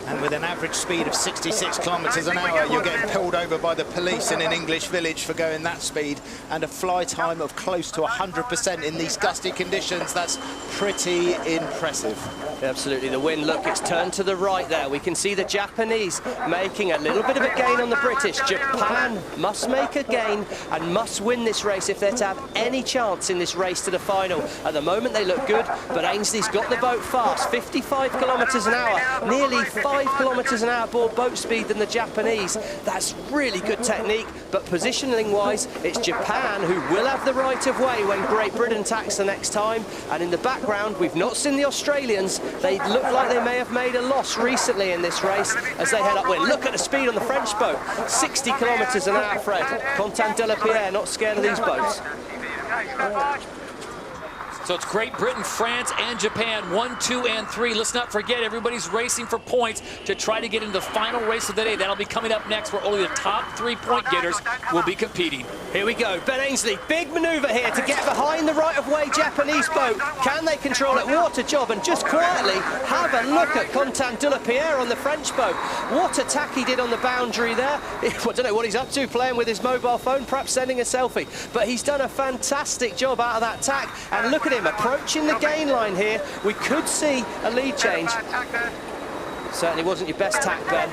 Speaker 13: And with an average speed of 66 kilometres an hour, you're getting pulled over by the police in an English village for going that speed, and a fly time of close to 100% in these gusty conditions. That's pretty impressive.
Speaker 5: Absolutely, the wind, look, it's turned to the right there. We can see the Japanese making a little bit of a gain on the British. Japan must make a gain and must win this race if they're to have any chance in this race to the final. At the moment, they look good, but Ainsley's got the boat fast, 55 kilometres an hour, nearly 5 kilometres an hour aboard boat speed than the Japanese. That's really good technique, but positioning-wise, it's Japan who will have the right of way when Great Britain tacks the next time. And in the background, we've not seen the Australians. They look like they may have made a loss recently in this race as they head upwind. Look at the speed on the French boat, 60 kilometres an hour, Fred. Quentin de la Pierre not scared of these boats.
Speaker 2: So it's Great Britain, France, and Japan, 1, 2, and 3. Let's not forget, everybody's racing for points to try to get into the final race of the day. That'll be coming up next, where only the top 3 point getters will be competing.
Speaker 5: Here we go. Ben Ainsley, big manoeuvre here to get behind the right-of-way Japanese boat. Can they control it? What a job. And just quietly, have a look at Quentin de la Pierre on the French boat. What a tack he did on the boundary there. I don't know what he's up to, playing with his mobile phone, perhaps sending a selfie. But he's done a fantastic job out of that tack. And look at at him, approaching the gain line here. We could see a lead change. Certainly wasn't your best tack, Ben.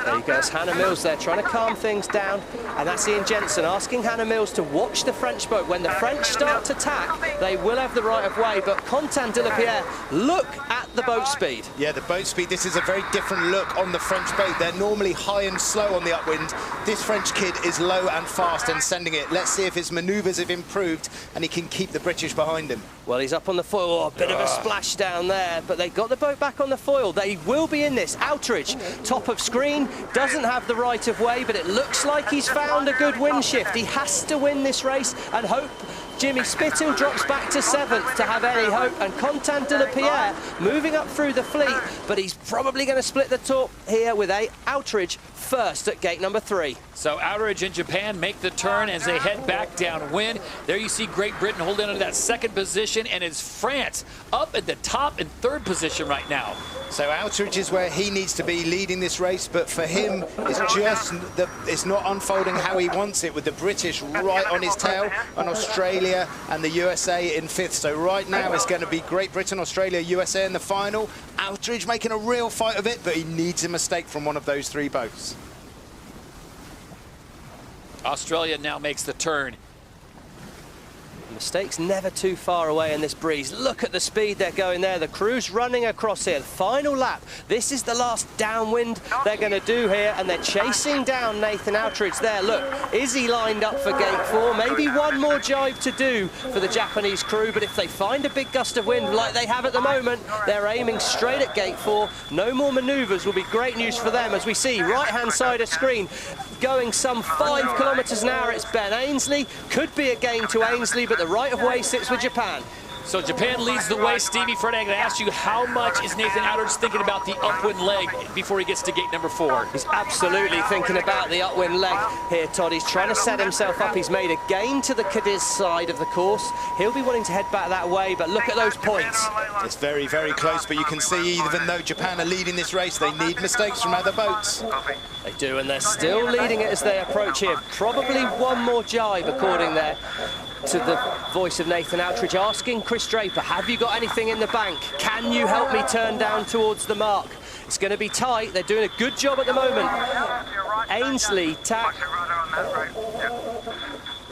Speaker 5: There you go, it's Hannah Mills there trying to calm things down, and that's Ian Jensen asking Hannah Mills to watch the French boat. When the French start to tack, they will have the right of way, but Quentin de la Pierre, look at the boat speed.
Speaker 13: Yeah, the boat speed, this is a very different look on the French boat. They're normally high and slow on the upwind. This French kid is low and fast and sending it. Let's see if his manoeuvres have improved and he can keep the British behind him.
Speaker 5: Well, he's up on the foil. Oh, a bit of a splash down there, but they got the boat back on the foil. They will be in this. Outridge, top of screen, doesn't have the right of way, but it looks like he's found a good wind shift. He has to win this race and hope Jimmy Spittle drops back to 7th to have any hope, and Quentin de la Pierre moving up through the fleet, but he's probably going to split the top here with Outridge first at gate number 3.
Speaker 2: So Outridge and Japan make the turn as they head back downwind. There you see Great Britain holding on to that 2nd position, and it's France up at the top in 3rd position right now.
Speaker 13: So Outridge is where he needs to be leading this race, but for him, it's not unfolding how he wants it, with the British right on his tail, and Australia and the USA in 5th. So right now it's going to be Great Britain, Australia, USA in the final. Outridge making a real fight of it, but he needs a mistake from one of those 3 boats.
Speaker 2: Australia now makes the turn.
Speaker 5: Mistakes never too far away in this breeze. Look at the speed they're going there. The crew's running across here. The final lap. This is the last downwind they're going to do here, and they're chasing down Nathan Outridge there. Look, is he lined up for gate 4? Maybe one more jibe to do for the Japanese crew, but if they find a big gust of wind like they have at the moment, they're aiming straight at gate 4. No more manoeuvres will be great news for them, as we see right-hand side of screen going some 5 kilometers an hour. It's Ben Ainsley. Could be a gain to Ainsley, but the right of way sits with Japan.
Speaker 2: So Japan leads the way. Stevie, Fred, I'm going to ask you, how much is Nathan Outridge thinking about the upwind leg before he gets to gate number 4?
Speaker 5: He's absolutely thinking about the upwind leg here, Todd. He's trying to set himself up. He's made a gain to the Cadiz side of the course. He'll be wanting to head back that way, but look at those points.
Speaker 13: It's very, very close, but you can see even though Japan are leading this race, they need mistakes from other boats.
Speaker 5: They do, and they're still leading it as they approach here. Probably one more jibe, according there to the voice of Nathan Outridge, asking Chris Draper, have you got anything in the bank? Can you help me turn down towards the mark? It's going to be tight. They're doing a good job at the moment. Ainsley, tack.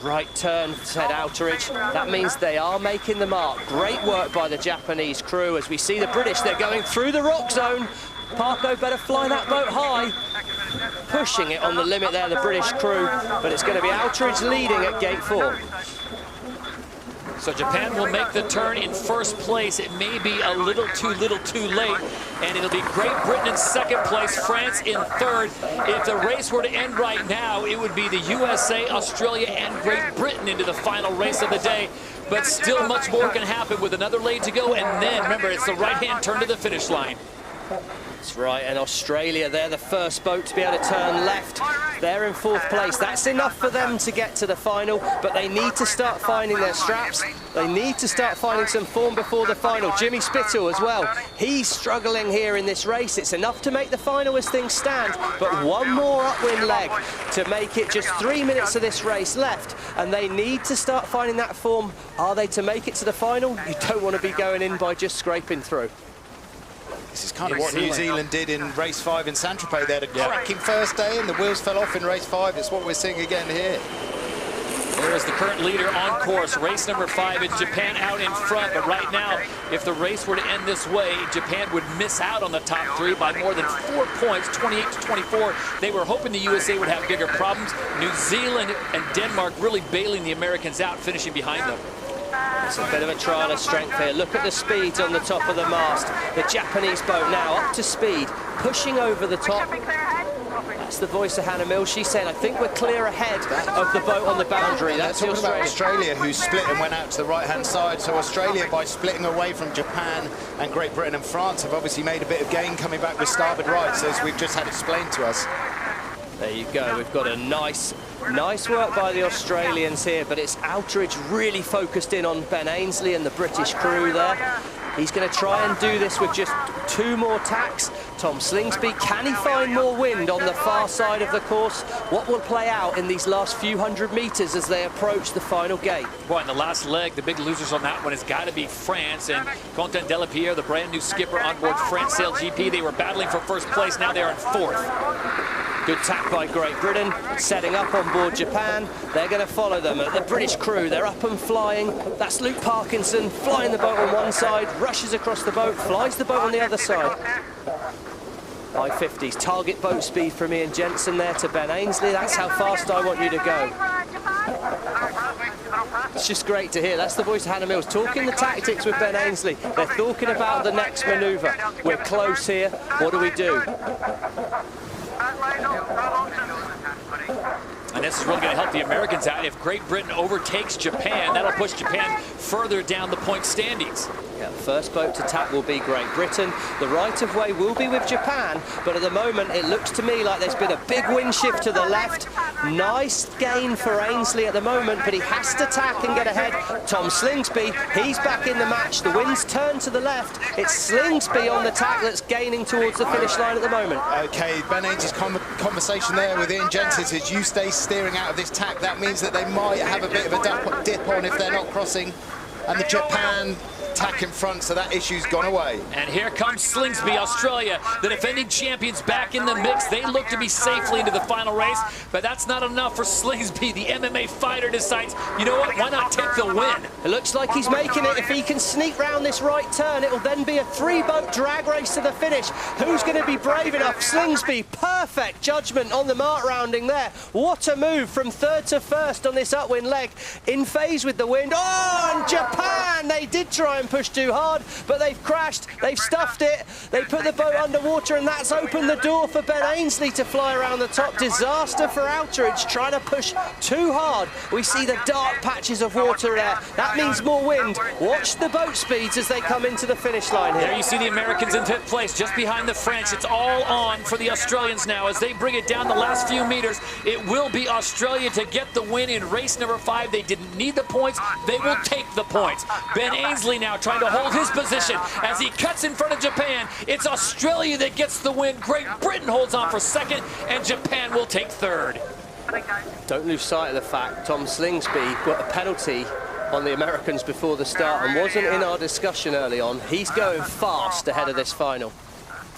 Speaker 5: Right turn, said Outridge. That means they are making the mark. Great work by the Japanese crew. As we see the British, they're going through the rock zone. Parko better fly that boat high. Pushing it on the limit there, the British crew. But it's going to be Outridge leading at gate 4.
Speaker 2: So Japan will make the turn in 1st place. It may be a little too late, and it'll be Great Britain in 2nd place, France in 3rd. If the race were to end right now, it would be the USA, Australia, and Great Britain into the final race of the day. But still much more can happen with another leg to go, and then, remember, it's the right-hand turn to the finish line.
Speaker 5: That's right, and Australia, they're the first boat to be able to turn left. They're in 4th place. That's enough for them to get to the final, but they need to start finding their straps. They need to start finding some form before the final. Jimmy Spittle as well. He's struggling here in this race. It's enough to make the final as things stand, but one more upwind leg to make it. Just 3 minutes of this race left, and they need to start finding that form. Are they to make it to the final? You don't want to be going in by just scraping through.
Speaker 13: This is kind of what New Zealand did in race 5 in Saint-Tropez. They had a cracking first day and the wheels fell off in race 5. It's what we're seeing again here.
Speaker 2: There is the current leader on course. Race number 5, it's Japan out in front. But right now, if the race were to end this way, Japan would miss out on the top 3 by more than 4 points, 28 to 24. They were hoping the USA would have bigger problems. New Zealand and Denmark really bailing the Americans out, finishing behind them.
Speaker 5: It's a bit of a trial of strength here. Look at the speeds on the top of the mast. The Japanese boat now up to speed, pushing over the top. That's the voice of Hannah Mills. She's saying, I think we're clear ahead of the boat on the boundary. That's
Speaker 13: talking about Australia, who split and went out to the right-hand side. So Australia, by splitting away from Japan and Great Britain and France, have obviously made a bit of gain coming back with starboard rights, as we've just had explained to us.
Speaker 5: There you go. We've got a nice work by the Australians here, but it's Outridge really focused in on Ben Ainsley and the British crew there. He's going to try and do this with just 2 more tacks Tom Slingsby, can he find more wind on the far side of the course? What will play out in these last few hundred metres as they approach the final gate?
Speaker 2: Boy, in the last leg, the big losers on that one has got to be France and Quentin Delapierre, the brand new skipper on board France SailGP. They were battling for first place, now they're in fourth.
Speaker 5: Good tack by Great Britain, setting up on board Japan. They're going to follow them. The British crew, they're up and flying. That's Luke Parkinson flying the boat on one side, rushes across the boat, flies the boat on the other side. High 50s, target boat speed from Ian Jensen there to Ben Ainsley. That's how fast I want you to go. It's just great to hear. That's the voice of Hannah Mills talking the tactics with Ben Ainsley. They're talking about the next manoeuvre. We're close here. What do we do?
Speaker 2: And this is really going to help the Americans out. If Great Britain overtakes Japan, that'll push Japan further down the point standings.
Speaker 5: Yeah, first boat to tap will be Great Britain. The right of way will be with Japan, but at the moment it looks to me like there's been a big wind shift to the left. Nice gain for Ainsley at the moment, but he has to tack and get ahead. Tom Slingsby, he's back in the match. The wind's turned to the left. It's Slingsby on the tack that's gaining towards the finish line at the moment.
Speaker 13: Okay, Ben Ainsley's conversation there with Ian Jensen is you stay steering out of this tack. That means that they might have a bit of a dip on if they're not crossing. And the Japan tack in front, so that issue's gone away.
Speaker 2: And here comes Slingsby, Australia, the defending champions back in the mix. They look to be safely into the final race, but that's not enough for Slingsby. The MMA fighter decides, you know what, why not take the win?
Speaker 5: It looks like he's making it. If he can sneak round this right turn, it'll then be a three-boat drag race to the finish. Who's going to be brave enough? Slingsby, perfect judgment on the mark rounding there. What a move from third to first on this upwind leg. In phase with the wind. Oh, and Japan, they did try and push too hard, but they've crashed, they've stuffed it, they put the boat underwater, and that's opened the door for Ben Ainsley to fly around the top. Disaster for Outeridge, trying to push too hard. We see the dark patches of water there. That means more wind. Watch the boat speeds as they come into the finish line here.
Speaker 2: There you see the Americans in fifth place, just behind the French. It's all on for the Australians now as they bring it down the last few meters. It will be Australia to get the win in race number 5. They didn't need the points. They will take the points. Ben Ainsley now trying to hold his position as he cuts in front of Japan. It's Australia that gets the win. Great Britain holds on for second, and Japan will take third.
Speaker 5: Don't lose sight of the fact Tom Slingsby got a penalty on the Americans before the start and wasn't in our discussion early on. He's going fast ahead of this final.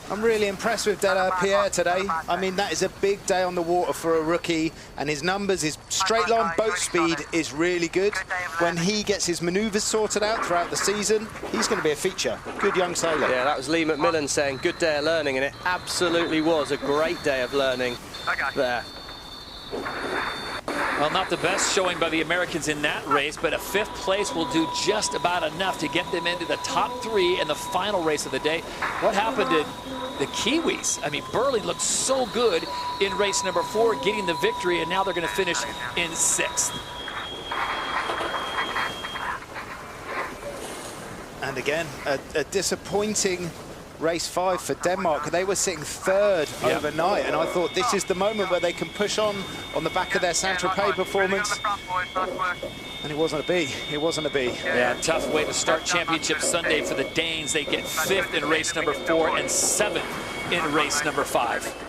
Speaker 13: I'm really impressed with Delapierre today. I mean, that is a big day on the water for a rookie, and his numbers, his straight line boat speed is really good. When he gets his manoeuvres sorted out throughout the season, he's going to be a feature. Good young sailor.
Speaker 5: Yeah, that was Lee McMillan saying good day of learning, and it absolutely was a great day of learning there.
Speaker 2: Well, not the best showing by the Americans in that race, but a 5th place will do just about enough to get them into the top 3 in the final race of the day. What happened to the Kiwis? I mean, Burley looked so good in race number 4, getting the victory, and now they're going to finish in 6th.
Speaker 13: And again, a disappointing race 5 for Denmark. They were sitting 3rd overnight, and I thought this is the moment where they can push on the back of their Saint-Tropez performance. And it wasn't a B. It wasn't a B.
Speaker 2: Yeah, tough way to start Championship Sunday for the Danes. They get 5th in race number 4 and 7th in race number 5.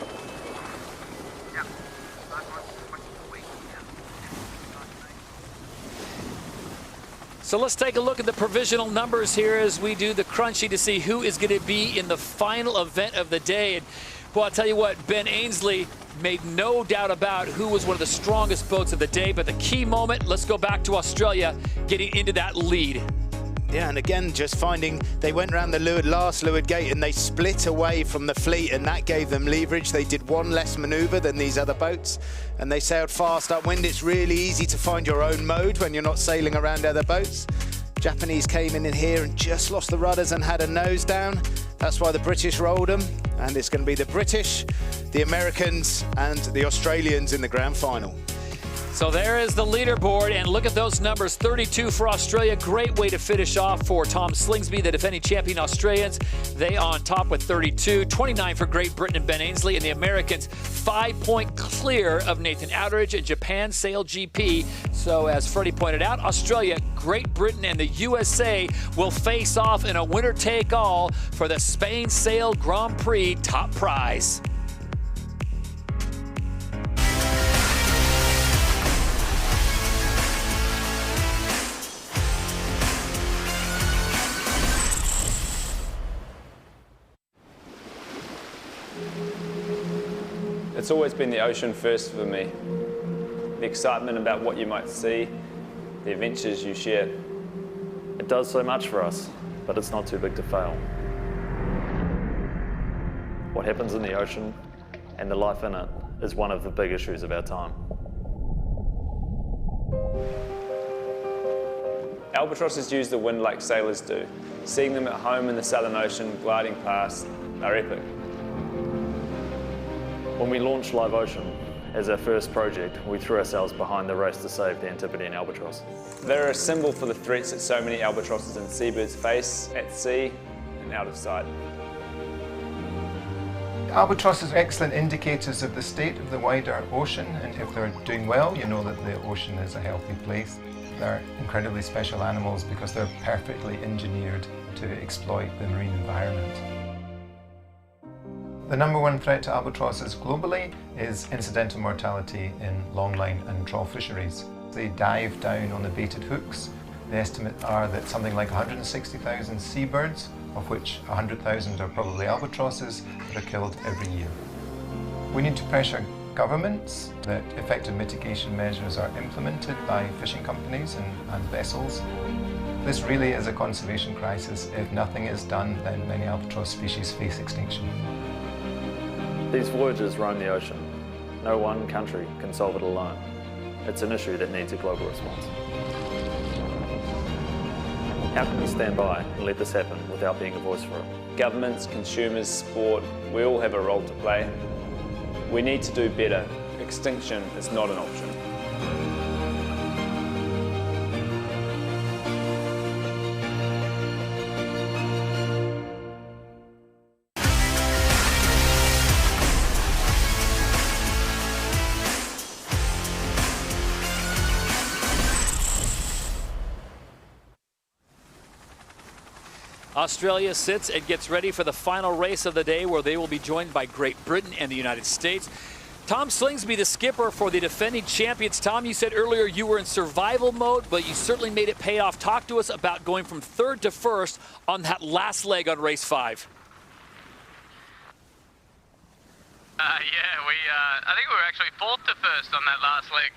Speaker 2: So let's take a look at the provisional numbers here as we do the crunchy to see who is going to be in the final event of the day. And, well, I'll tell you what, Ben Ainsley made no doubt about who was one of the strongest boats of the day. But the key moment, let's go back to Australia, getting into that lead.
Speaker 13: Yeah, and again, just finding they went around the last leeward gate and they split away from the fleet, and that gave them leverage. They did one less maneuver than these other boats, and they sailed fast upwind. It's really easy to find your own mode when you're not sailing around other boats. Japanese came in here and just lost the rudders and had a nose down. That's why the British rolled them, and it's going to be the British, the Americans, and the Australians in the grand final.
Speaker 2: So there is the leaderboard, and look at those numbers. 32 for Australia. Great way to finish off for Tom Slingsby, the defending champion Australians. They on top with 32. 29 for Great Britain and Ben Ainsley, and the Americans 5-point clear of Nathan Outteridge and Japan SailGP. So as Freddie pointed out, Australia, Great Britain, and the USA will face off in a winner-take-all for the Spain Sail Grand Prix top prize.
Speaker 17: It's always been the ocean first for me. The excitement about what you might see, the adventures you share.
Speaker 18: It does so much for us, but it's not too big to fail. What happens in the ocean and the life in it is one of the big issues of our time.
Speaker 17: Albatrosses use the wind like sailors do. Seeing them at home in the Southern Ocean gliding past are epic.
Speaker 18: When we launched Live Ocean as our first project, we threw ourselves behind the race to save the Antipodean albatross.
Speaker 17: They're a symbol for the threats that so many albatrosses and seabirds face at sea and out of sight.
Speaker 19: Albatrosses are excellent indicators of the state of the wider ocean, and if they're doing well, you know that the ocean is a healthy place. They're incredibly special animals because they're perfectly engineered to exploit the marine environment. The number one threat to albatrosses globally is incidental mortality in longline and trawl fisheries. They dive down on the baited hooks. The estimates are that something like 160,000 seabirds, of which 100,000 are probably albatrosses, are killed every year. We need to pressure governments that effective mitigation measures are implemented by fishing companies and vessels. This really is a conservation crisis. If nothing is done, then many albatross species face extinction.
Speaker 18: These voyages roam the ocean. No one country can solve it alone. It's an issue that needs a global response. How can we stand by and let this happen without being a voice for it?
Speaker 17: Governments, consumers, sport, we all have a role to play. We need to do better. Extinction is not an option.
Speaker 2: Australia sits and gets ready for the final race of the day, where they will be joined by Great Britain and the United States. Tom Slingsby, the skipper for the defending champions. Tom, you said earlier you were in survival mode, but you certainly made it pay off. Talk to us about going from third to first on that last leg on race 5.
Speaker 11: I think we were actually fourth to first on that last leg.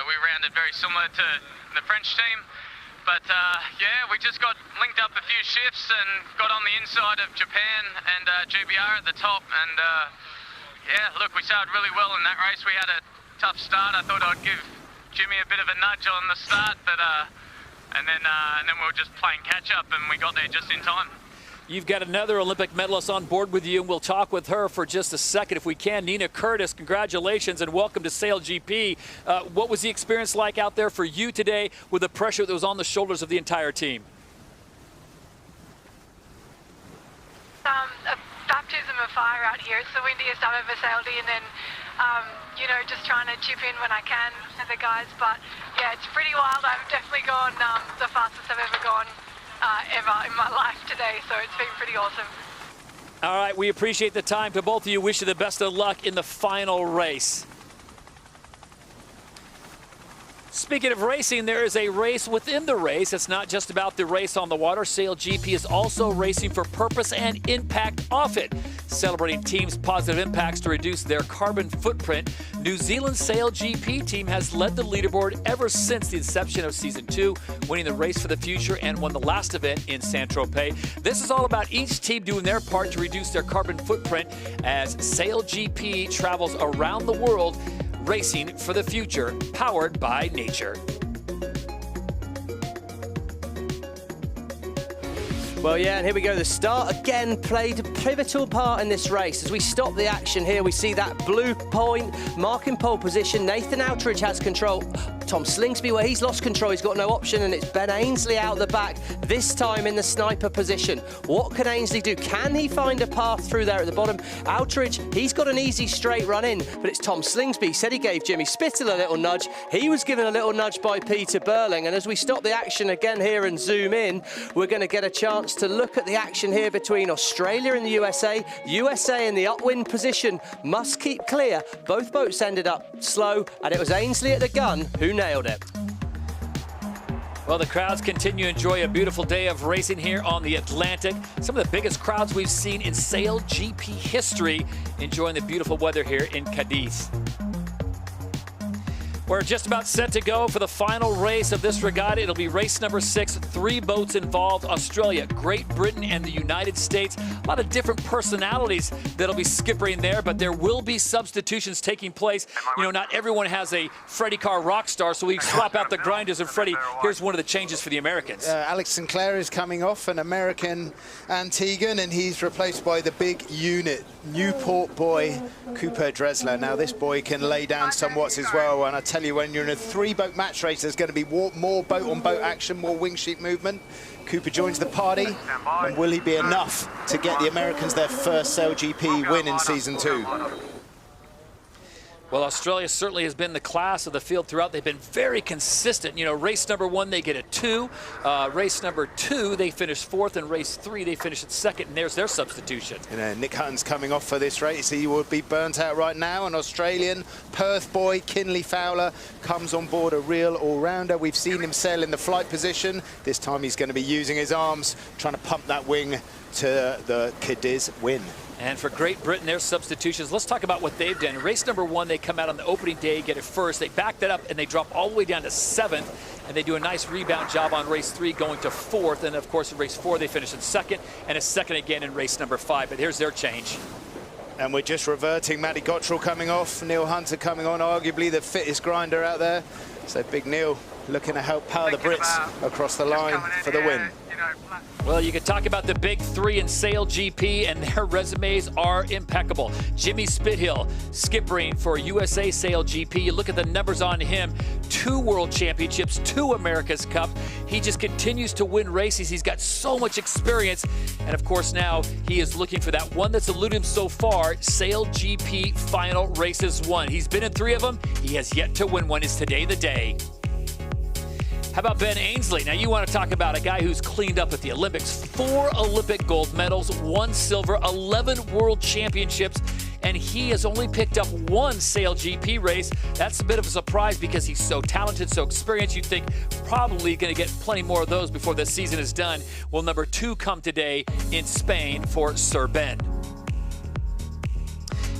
Speaker 11: We rounded very similar to the French team. But yeah, we just got linked up a few shifts and got on the inside of Japan and GBR at the top. And yeah, look, we started really well in that race. We had a tough start. I thought I'd give Jimmy a bit of a nudge on the start, but and then we were just playing catch up, and we got there just in time.
Speaker 2: You've got another Olympic medalist on board with you, and we'll talk with her for just a second if we can. Nina Curtis, congratulations and welcome to SailGP. What was the experience like out there for you today with the pressure that was on the shoulders of the entire team?
Speaker 20: A baptism of fire out here. It's the windiest I've ever sailed in, and you know, just trying to chip in when I can to the guys. But yeah, it's pretty wild. I've definitely gone the fastest I've ever gone ever in my life today, so it's been pretty awesome.
Speaker 2: All right, we appreciate the time. To both of you, wish you the best of luck in the final race. Speaking of racing, there is a race within the race. It's not just about the race on the water. SailGP is also racing for purpose and impact off it, celebrating teams' positive impacts to reduce their carbon footprint. New Zealand's SailGP team has led the leaderboard ever since the inception of Season 2, winning the Race for the Future and won the last event in Saint-Tropez. This is all about each team doing their part to reduce their carbon footprint as SailGP travels around the world, racing for the future, powered by nature.
Speaker 5: Well, yeah, and here we go. The start again played a pivotal part in this race. As we stop the action here, we see that blue point marking pole position. Nathan Outridge has control. Tom Slingsby, where he's lost control, he's got no option, and it's Ben Ainsley out the back, this time in the sniper position. What can Ainsley do? Can he find a path through there at the bottom? Outridge, he's got an easy straight run in, but it's Tom Slingsby. He said he gave Jimmy Spittle a little nudge. He was given a little nudge by Peter Burling, and as we stop the action again here and zoom in, we're going to get a chance to look at the action here between Australia and the USA. USA in the upwind position must keep clear. Both boats ended up slow, and it was Ainsley at the gun who nailed it.
Speaker 2: Well, the crowds continue to enjoy a beautiful day of racing here on the Atlantic. Some of the biggest crowds we've seen in SailGP history, enjoying the beautiful weather here in Cadiz. We're just about set to go for the final race of this regatta. It'll be race number 6, 3 boats involved: Australia, Great Britain, and the United States. A lot of different personalities that'll be skippering there, but there will be substitutions taking place. You know, not everyone has a Freddie Carr rock star, so we swap out the grinders. And Freddie, here's one of the changes for the Americans.
Speaker 13: Alex Sinclair is coming off, an American Antiguan, and he's replaced by the big unit, Newport boy, Cooper Dresler. Now, this boy can lay down some watts as well, and I tell you, when you're in a 3-boat match race, there's going to be more boat-on-boat action, more wing sheet movement. Cooper joins the party, and will he be enough to get the Americans their first SailGP win in Season 2?
Speaker 2: Well, Australia certainly has been the class of the field throughout. They've been very consistent. You know, race number 1, they get a 2. Race number 2, they finish 4th. And race 3, they finish at 2nd. And there's their substitution.
Speaker 13: You know, Nick Hutton's coming off for this race. He will be burnt out right now. An Australian Perth boy, Kinley Fowler, comes on board, a real all-rounder. We've seen him sail in the flight position. This time he's going to be using his arms, trying to pump that wing to the Cadiz win.
Speaker 2: And for Great Britain, their substitutions, let's talk about what they've done. In race number 1, they come out on the opening day, get it first. They back that up, and they drop all the way down to 7th. And they do a nice rebound job on race 3, going to 4th. And, of course, in race 4, they finish in 2nd, and a 2nd again in race number 5. But here's their change.
Speaker 13: And we're just reverting. Matty Gottrell coming off, Neil Hunter coming on, arguably the fittest grinder out there. So Big Neil looking to help power the Brits across the line for the win.
Speaker 2: Well, you could talk about the big 3 in SailGP, and their resumes are impeccable. Jimmy Spithill, skippering for USA SailGP. You look at the numbers on him: 2 World Championships, 2 America's Cup. He just continues to win races. He's got so much experience. And, of course, now he is looking for that one that's eluded him so far, SailGP Final Races 1. He's been in 3 of them. He has yet to win one. Is today the day? How about Ben Ainsley? Now, you want to talk about a guy who's cleaned up at the Olympics. 4 Olympic gold medals, 1 silver, 11 world championships, and he has only picked up 1 SailGP race. That's a bit of a surprise because he's so talented, so experienced. You'd think probably going to get plenty more of those before the season is done. Will number 2 come today in Spain for Sir Ben.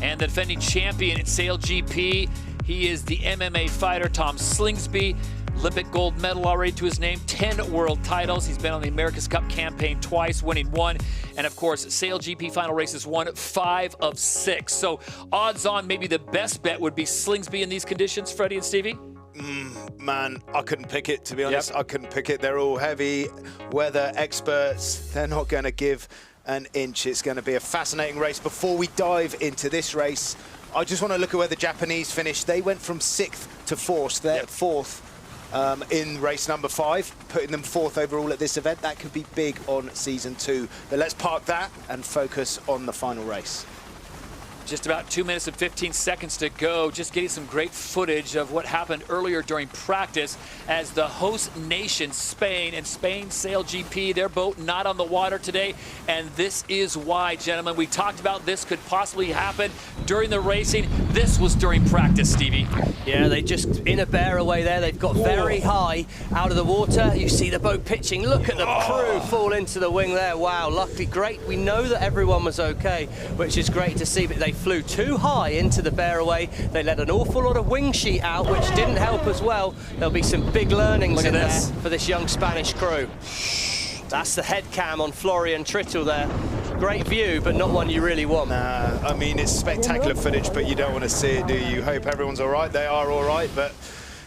Speaker 2: And the defending champion at SailGP, he is the MMA fighter Tom Slingsby. Olympic gold medal already to his name, 10 world titles. He's been on the America's Cup campaign twice, winning 1. And of course, SailGP Final Races 1, 5 of 6. So odds on, maybe the best bet would be Slingsby in these conditions, Freddie and Stevie?
Speaker 13: Man, I couldn't pick it, to be honest. I couldn't pick it. They're all heavy weather experts. They're not going to give an inch. It's going to be a fascinating race. Before we dive into this race, I just want to look at where the Japanese finished. They went from 6th to 4th. They're 4th. In race number 5, putting them 4th overall at this event. That could be big on Season 2. But let's park that and focus on the final race.
Speaker 2: Just about 2 minutes and 15 seconds to go. Just getting some great footage of what happened earlier during practice as the host nation, Spain, and Spain SailGP, their boat not on the water today. And this is why, gentlemen. We talked about this could possibly happen during the racing. This was during practice, Stevie.
Speaker 5: Yeah, they just in a bear away there. They've got very high out of the water. You see the boat pitching. Look at the crew fall into the wing there. Wow, luckily great. We know that everyone was okay, which is great to see, but they flew too high into the bear away. They let an awful lot of wing sheet out, which didn't help as well. There'll be some big learnings in there for this young Spanish crew. That's the head cam on Florian Trittle there. Great view, but not one you really want.
Speaker 13: Nah, I mean, it's spectacular footage, but you don't want to see it, do you? Hope everyone's all right. They are all right, but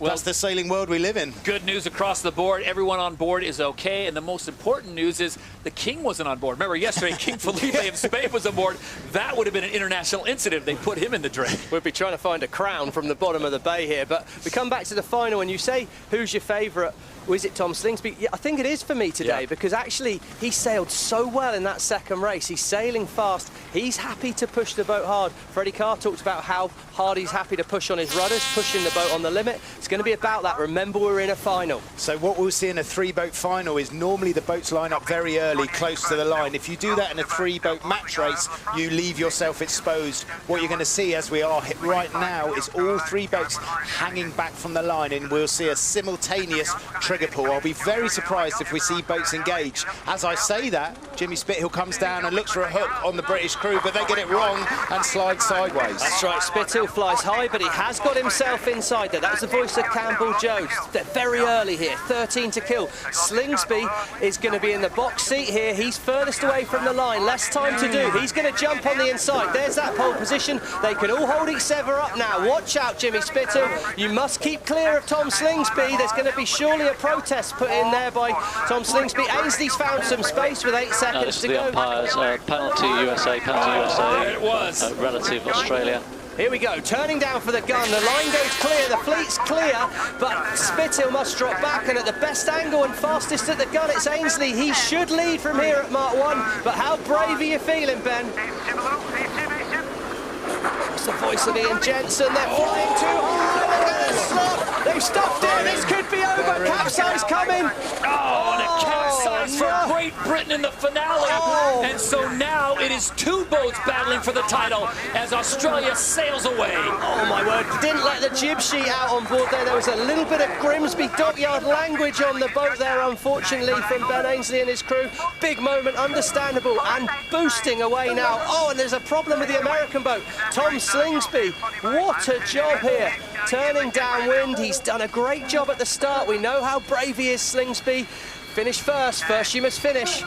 Speaker 2: Well,
Speaker 13: that's the sailing world we live in.
Speaker 2: Good news across the board. Everyone on board is okay. And the most important news is the King wasn't on board. Remember yesterday, King Felipe of Spain was on board. That would have been an international incident if they put him in the drink.
Speaker 5: We'd be trying to find a crown from the bottom of the bay here. But we come back to the final, and you say, who's your favourite? Was it Tom Slingsby? Yeah, I think it is for me today, because actually he sailed so well in that second race. He's sailing fast. He's happy to push the boat hard. Freddie Carr talked about how hard he's happy to push on his rudders, pushing the boat on the limit. It's going to be about that. Remember, we're in a final.
Speaker 13: So what we'll see in a 3-boat final is normally the boats line up very early, close to the line. If you do that in a 3-boat match race, you leave yourself exposed. What you're going to see, as we are right now, is all 3 boats hanging back from the line, and we'll see a simultaneous trigger pull. I'll be very surprised if we see boats engage. As I say that, Jimmy Spithill comes down and looks for a hook on the British crew, but they get it wrong and slide sideways.
Speaker 5: That's right, Spithill flies high, but he has got himself inside there. That was the voice of Campbell Jones. They're very early here, 13 to kill. Slingsby is going to be in the box seat here. He's furthest away from the line, less time to do. He's going to jump on the inside. There's that pole position. They can all hold each other up now. Watch out, Jimmy Spithill. You must keep clear of Tom Slingsby. There's going to be surely a protest put in there by Tom Slingsby. Ainsley's found some space with 8 seconds to
Speaker 16: the
Speaker 5: go.
Speaker 16: Umpires, penalty USA,
Speaker 2: there it was.
Speaker 16: Relative Australia.
Speaker 5: Here we go, turning down for the gun. The line goes clear, the fleet's clear, but Spithill must drop back, and at the best angle and fastest at the gun, it's Ainsley. He should lead from here at Mark 1, but how brave are you feeling, Ben? It's the voice of Ian Jensen. They're flying too high. They're going to stop. They've stopped it. This could be over. Capsize coming.
Speaker 2: Oh, and a capsize for Great Britain in the finale. And so now it is 2 boats battling for the title as Australia sails away.
Speaker 5: Oh, my word. Didn't let the jib sheet out on board there. There was a little bit of Grimsby dockyard language on the boat there, unfortunately, from Ben Ainsley and his crew. Big moment, understandable, and boosting away now. Oh, and there's a problem with the American boat. Tom Slingsby, what a job here. Turning downwind, he's done a great job at the start. We know how brave he is, Slingsby. Finish first. First you must finish.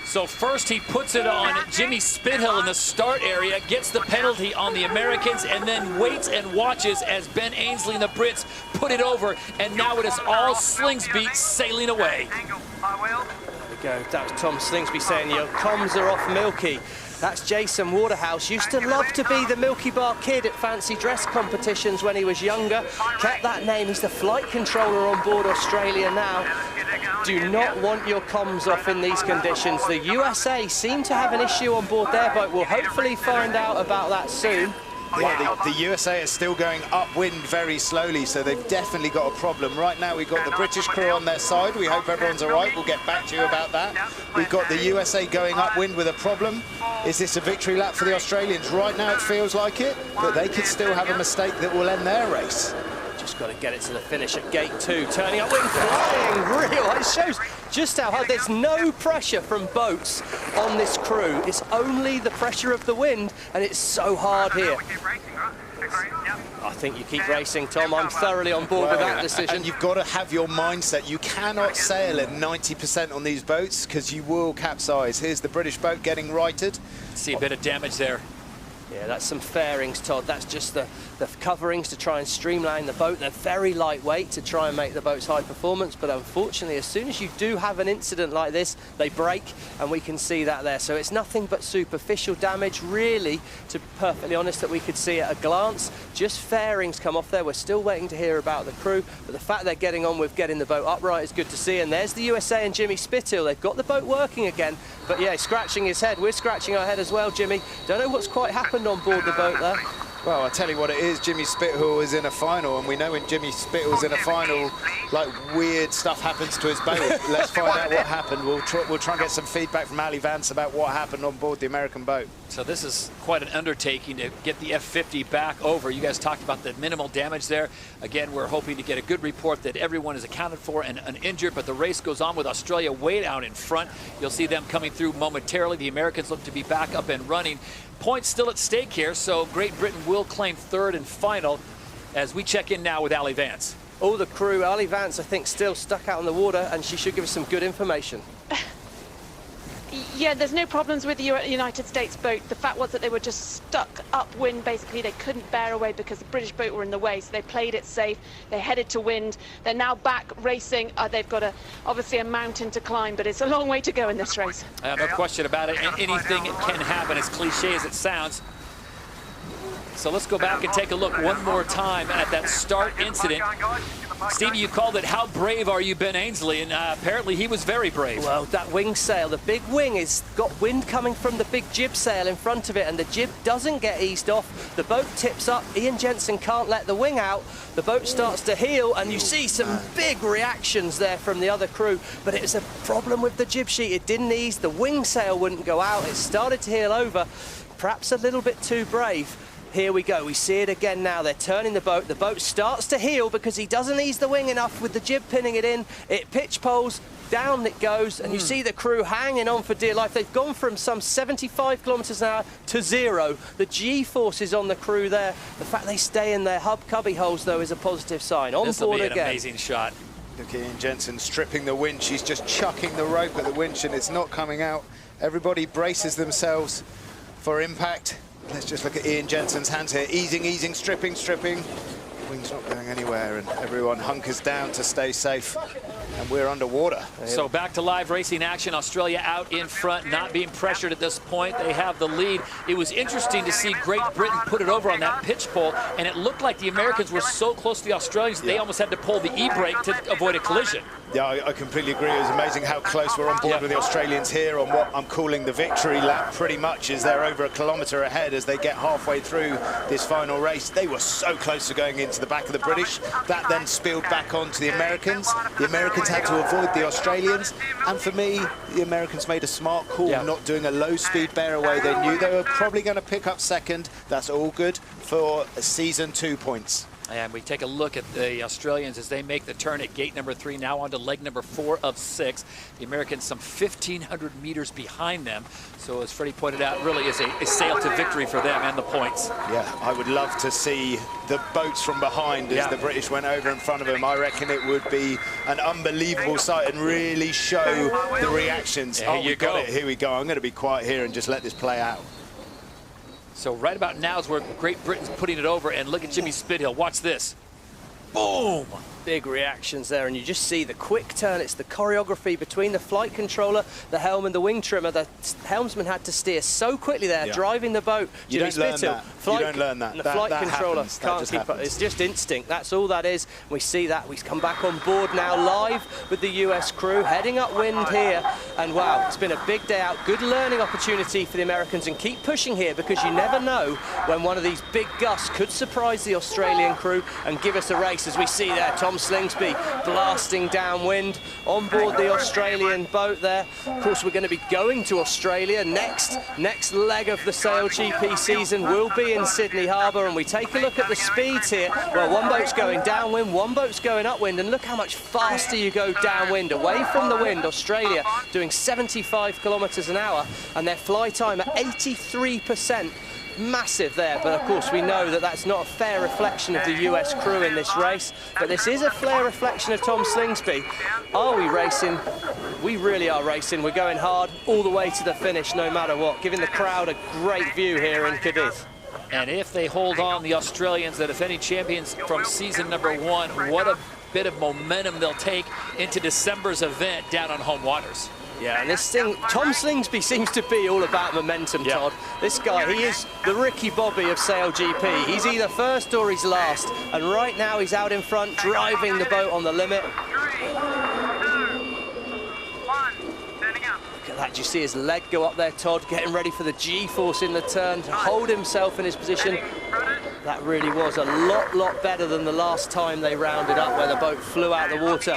Speaker 2: So first he puts it on Jimmy Spithill in the start area, gets the penalty on the Americans, and then waits and watches as Ben Ainsley and the Brits put it over, and now it is all Slingsby sailing away.
Speaker 5: There we go. That was Tom Slingsby saying, your comms are off Milky. That's Jason Waterhouse. Used to love to be the Milky Bar Kid at fancy dress competitions when he was younger. Kept that name. He's the flight controller on board Australia now. Do not want your comms off in these conditions. The USA seem to have an issue on board their boat. We'll hopefully find out about that soon.
Speaker 13: Yeah, the USA is still going upwind very slowly, so they've definitely got a problem. Right now we've got the British crew on their side. We hope everyone's all right. We'll get back to you about that. We've got the USA going upwind with a problem. Is this a victory lap for the Australians? Right now it feels like it, but they could still have a mistake that will end their race.
Speaker 5: Just got to get it to the finish at gate 2. Turning upwind, flying, real. It shows just how hard. There's no pressure from boats on this crew. It's only the pressure of the wind, and it's so hard here. I think you keep racing, Tom. I'm thoroughly on board with that decision.
Speaker 13: And you've got to have your mindset. You cannot sail at 90% on these boats because you will capsize. Here's the British boat getting righted.
Speaker 2: See a bit of damage there.
Speaker 5: Yeah, that's some fairings, Todd. That's just the coverings to try and streamline the boat. They're very lightweight to try and make the boats high performance, but unfortunately, as soon as you do have an incident like this, they break, and we can see that there. So it's nothing but superficial damage, really, to be perfectly honest, that we could see at a glance. Just fairings come off there. We're still waiting to hear about the crew, but the fact they're getting on with getting the boat upright is good to see. And there's the USA and Jimmy Spithill. They've got the boat working again, but yeah, scratching his head. We're scratching our head as well, Jimmy. Don't know what's quite happened on board the boat there.
Speaker 13: Well, I'll tell you what it is, Jimmy Spithill is in a final, and we know when Jimmy Spittill's in a final, like, weird stuff happens to his boat. Let's find out what happened. We'll try and get some feedback from Ali Vance about what happened on board the American boat.
Speaker 2: So this is quite an undertaking to get the F-50 back over. You guys talked about the minimal damage there. Again, we're hoping to get a good report that everyone is accounted for and uninjured, but the race goes on with Australia way down in front. You'll see them coming through momentarily. The Americans look to be back up and running. Points still at stake here, so Great Britain will claim third and final as we check in now with Ali Vance.
Speaker 5: All the crew, Ali Vance, I think, still stuck out on the water, and she should give us some good information.
Speaker 9: Yeah, there's no problems with the United States boat. The fact was that they were just stuck upwind. Basically, they couldn't bear away because the British boat were in the way. So they played it safe. They headed to wind. They're now back racing. They've got obviously a mountain to climb, but it's a long way to go in this race.
Speaker 2: No question about it. Anything can happen, as cliche as it sounds. So let's go back and take a look one more time at that start incident. Stevie, you called it "How brave are you, Ben Ainsley?" And apparently he was very brave.
Speaker 5: Well, that wing sail, the big wing has got wind coming from the big jib sail in front of it, and the jib doesn't get eased off. The boat tips up. Ian Jensen can't let the wing out. The boat starts to heel, and you see some big reactions there from the other crew. But it's a problem with the jib sheet. It didn't ease. The wing sail wouldn't go out. It started to heel over. Perhaps a little bit too brave. Here we go, we see it again now. They're turning the boat. The boat starts to heel because he doesn't ease the wing enough with the jib pinning it in. It pitch poles, down it goes, and you see the crew hanging on for dear life. They've gone from some 75 kilometers an hour to 0. The G-forces on the crew there. The fact they stay in their hub cubby holes, though, is a positive sign. On board again.
Speaker 2: An amazing shot.
Speaker 13: Look at Ian Jensen stripping the winch. He's just chucking the rope at the winch, and it's not coming out. Everybody braces themselves for impact. Let's just look at Ian Jensen's hands here. Easing, stripping. Wing's not going anywhere, and everyone hunkers down to stay safe. And we're underwater.
Speaker 2: So back to live racing action. Australia out in front, not being pressured at this point. They have the lead. It was interesting to see Great Britain put it over on that pitch pole, and it looked like the Americans were so close to the Australians, they almost had to pull the e-brake to avoid a collision.
Speaker 13: Yeah, I completely agree. It was amazing how close we're on board with the Australians here on what I'm calling the victory lap. Pretty much as they're over a kilometre ahead as they get halfway through this final race. They were so close to going into the back of the British. That then spilled back onto the Americans. The Americans had to avoid the Australians. And for me, the Americans made a smart call, not doing a low-speed bear away. They knew they were probably going to pick up second. That's all good for season 2 points.
Speaker 2: And we take a look at the Australians as they make the turn at gate number 3, now onto leg number 4 of 6. The Americans some 1,500 meters behind them. So as Freddie pointed out, really is a sail to victory for them and the points.
Speaker 13: Yeah, I would love to see the boats from behind as the British went over in front of them. I reckon it would be an unbelievable sight and really show the reactions.
Speaker 2: Here you go.
Speaker 13: Here we go. I'm going to be quiet here and just let this play out.
Speaker 2: So right about now is where Great Britain's putting it over, and look at Jimmy Spithill. Watch this. Boom!
Speaker 5: Big reactions there, and you just see the quick turn. It's the choreography between the flight controller, the helm, and the wing trimmer. The helmsman had to steer so quickly there, driving the boat.
Speaker 13: You don't learn that. You don't learn that.
Speaker 5: And the flight controller can't keep up. It's just instinct. That's all that is. We see that. We come back on board now, live with the US crew, heading upwind here. And wow, it's been a big day out. Good learning opportunity for the Americans, and keep pushing here because you never know when one of these big gusts could surprise the Australian crew and give us a race, as we see there. Tom Slingsby blasting downwind on board the Australian boat there. Of course, we're going to be going to Australia next leg of the SailGP season will be in Sydney Harbour, and we take a look at the speeds here. Well, one boat's going downwind, one boat's going upwind, and look how much faster you go downwind, away from the wind. Australia doing 75 kilometres an hour, and their fly time at 83%. Massive there, but of course we know that that's not a fair reflection of the US crew in this race, but this is a fair reflection of Tom Slingsby. Are we racing? We really are racing. We're going hard all the way to the finish, no matter what, giving the crowd a great view here in Cadiz.
Speaker 2: And if they hold on, the Australians, the defending champions from season number 1, what a bit of momentum they'll take into December's event down on home waters.
Speaker 5: Yeah, and this thing, Tom Slingsby seems to be all about momentum, Todd. This guy, he is the Ricky Bobby of SailGP. He's either first or he's last, and right now he's out in front, driving the boat on the limit. Look at that, do you see his leg go up there, Todd, getting ready for the G-force in the turn to hold himself in his position. That really was a lot better than the last time they rounded up, where the boat flew out the water.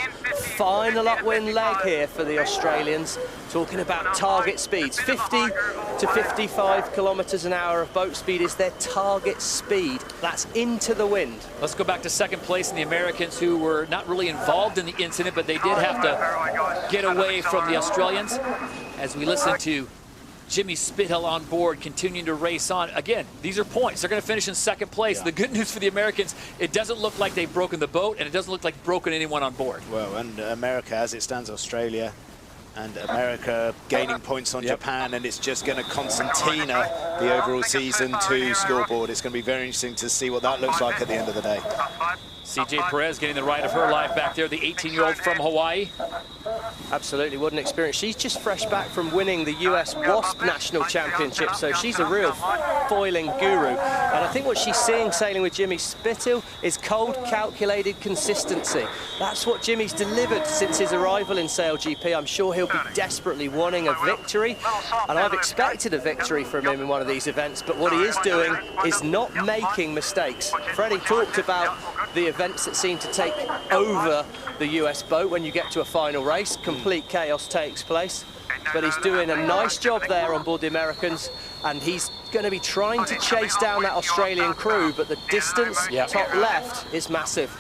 Speaker 5: Final upwind leg here for the Australians. Talking about target speeds, 50 to 55 kilometres an hour of boat speed is their target speed. That's into the wind.
Speaker 2: Let's go back to second place, and the Americans, who were not really involved in the incident, but they did have to get away from the Australians. As we listen to Jimmy Spithill on board, continuing to race on. Again, these are points. They're going to finish in second place. The good news for the Americans, it doesn't look like they've broken the boat, and it doesn't look like broken anyone on board.
Speaker 13: Well, and America, as it stands, Australia And America gaining points on Japan, and it's just going to concertina the overall season 2 scoreboard. It's going to be very interesting to see what that looks like at the end of the day.
Speaker 2: CJ Perez getting the ride of her life back there, the 18-year-old from Hawaii.
Speaker 5: Absolutely, what an experience. She's just fresh back from winning the US WASP National Championship, so she's a real foiling guru. And I think what she's seeing sailing with Jimmy Spithill is cold, calculated consistency. That's what Jimmy's delivered since his arrival in SailGP. I'm sure he'll be desperately wanting a victory, and I've expected a victory from him in one of these events, but what he is doing is not making mistakes. Freddie talked about the events that seem to take over the US boat when you get to a final race. Complete chaos takes place, but he's doing a nice job there on board the Americans, and he's going to be trying to chase down that Australian crew, but the distance top left is massive.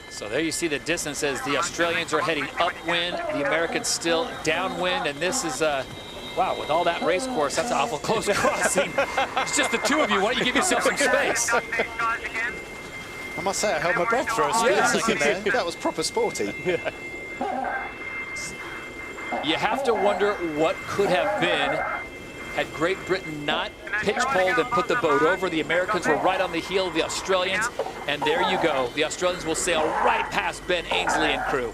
Speaker 2: So there you see the distance as the Australians are heading upwind, the Americans still downwind, and this is wow, with all that race course, that's an awful close crossing. It's just the two of you. Why don't you give yourself some space?
Speaker 13: I must say, I held my breath for a split second there. That was proper sporty.
Speaker 2: You have to wonder what could have been had Great Britain not pitch-poled and put the boat over. The Americans were right on the heel of the Australians, and there you go. The Australians will sail right past Ben Ainsley and crew.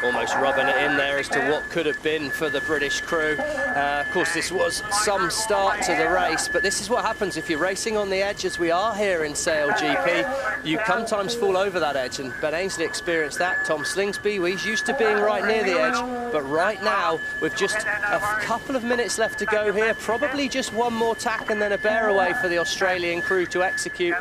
Speaker 5: Almost rubbing it in there as to what could have been for the British crew. Of course, this was some start to the race, but this is what happens if you're racing on the edge, as we are here in SailGP. You sometimes fall over that edge, and Ben Ainsley experienced that. Tom Slingsby, well, he's used to being right near the edge, but right now, with just a couple of minutes left to go here, probably just one more tack and then a bear away for the Australian crew to execute.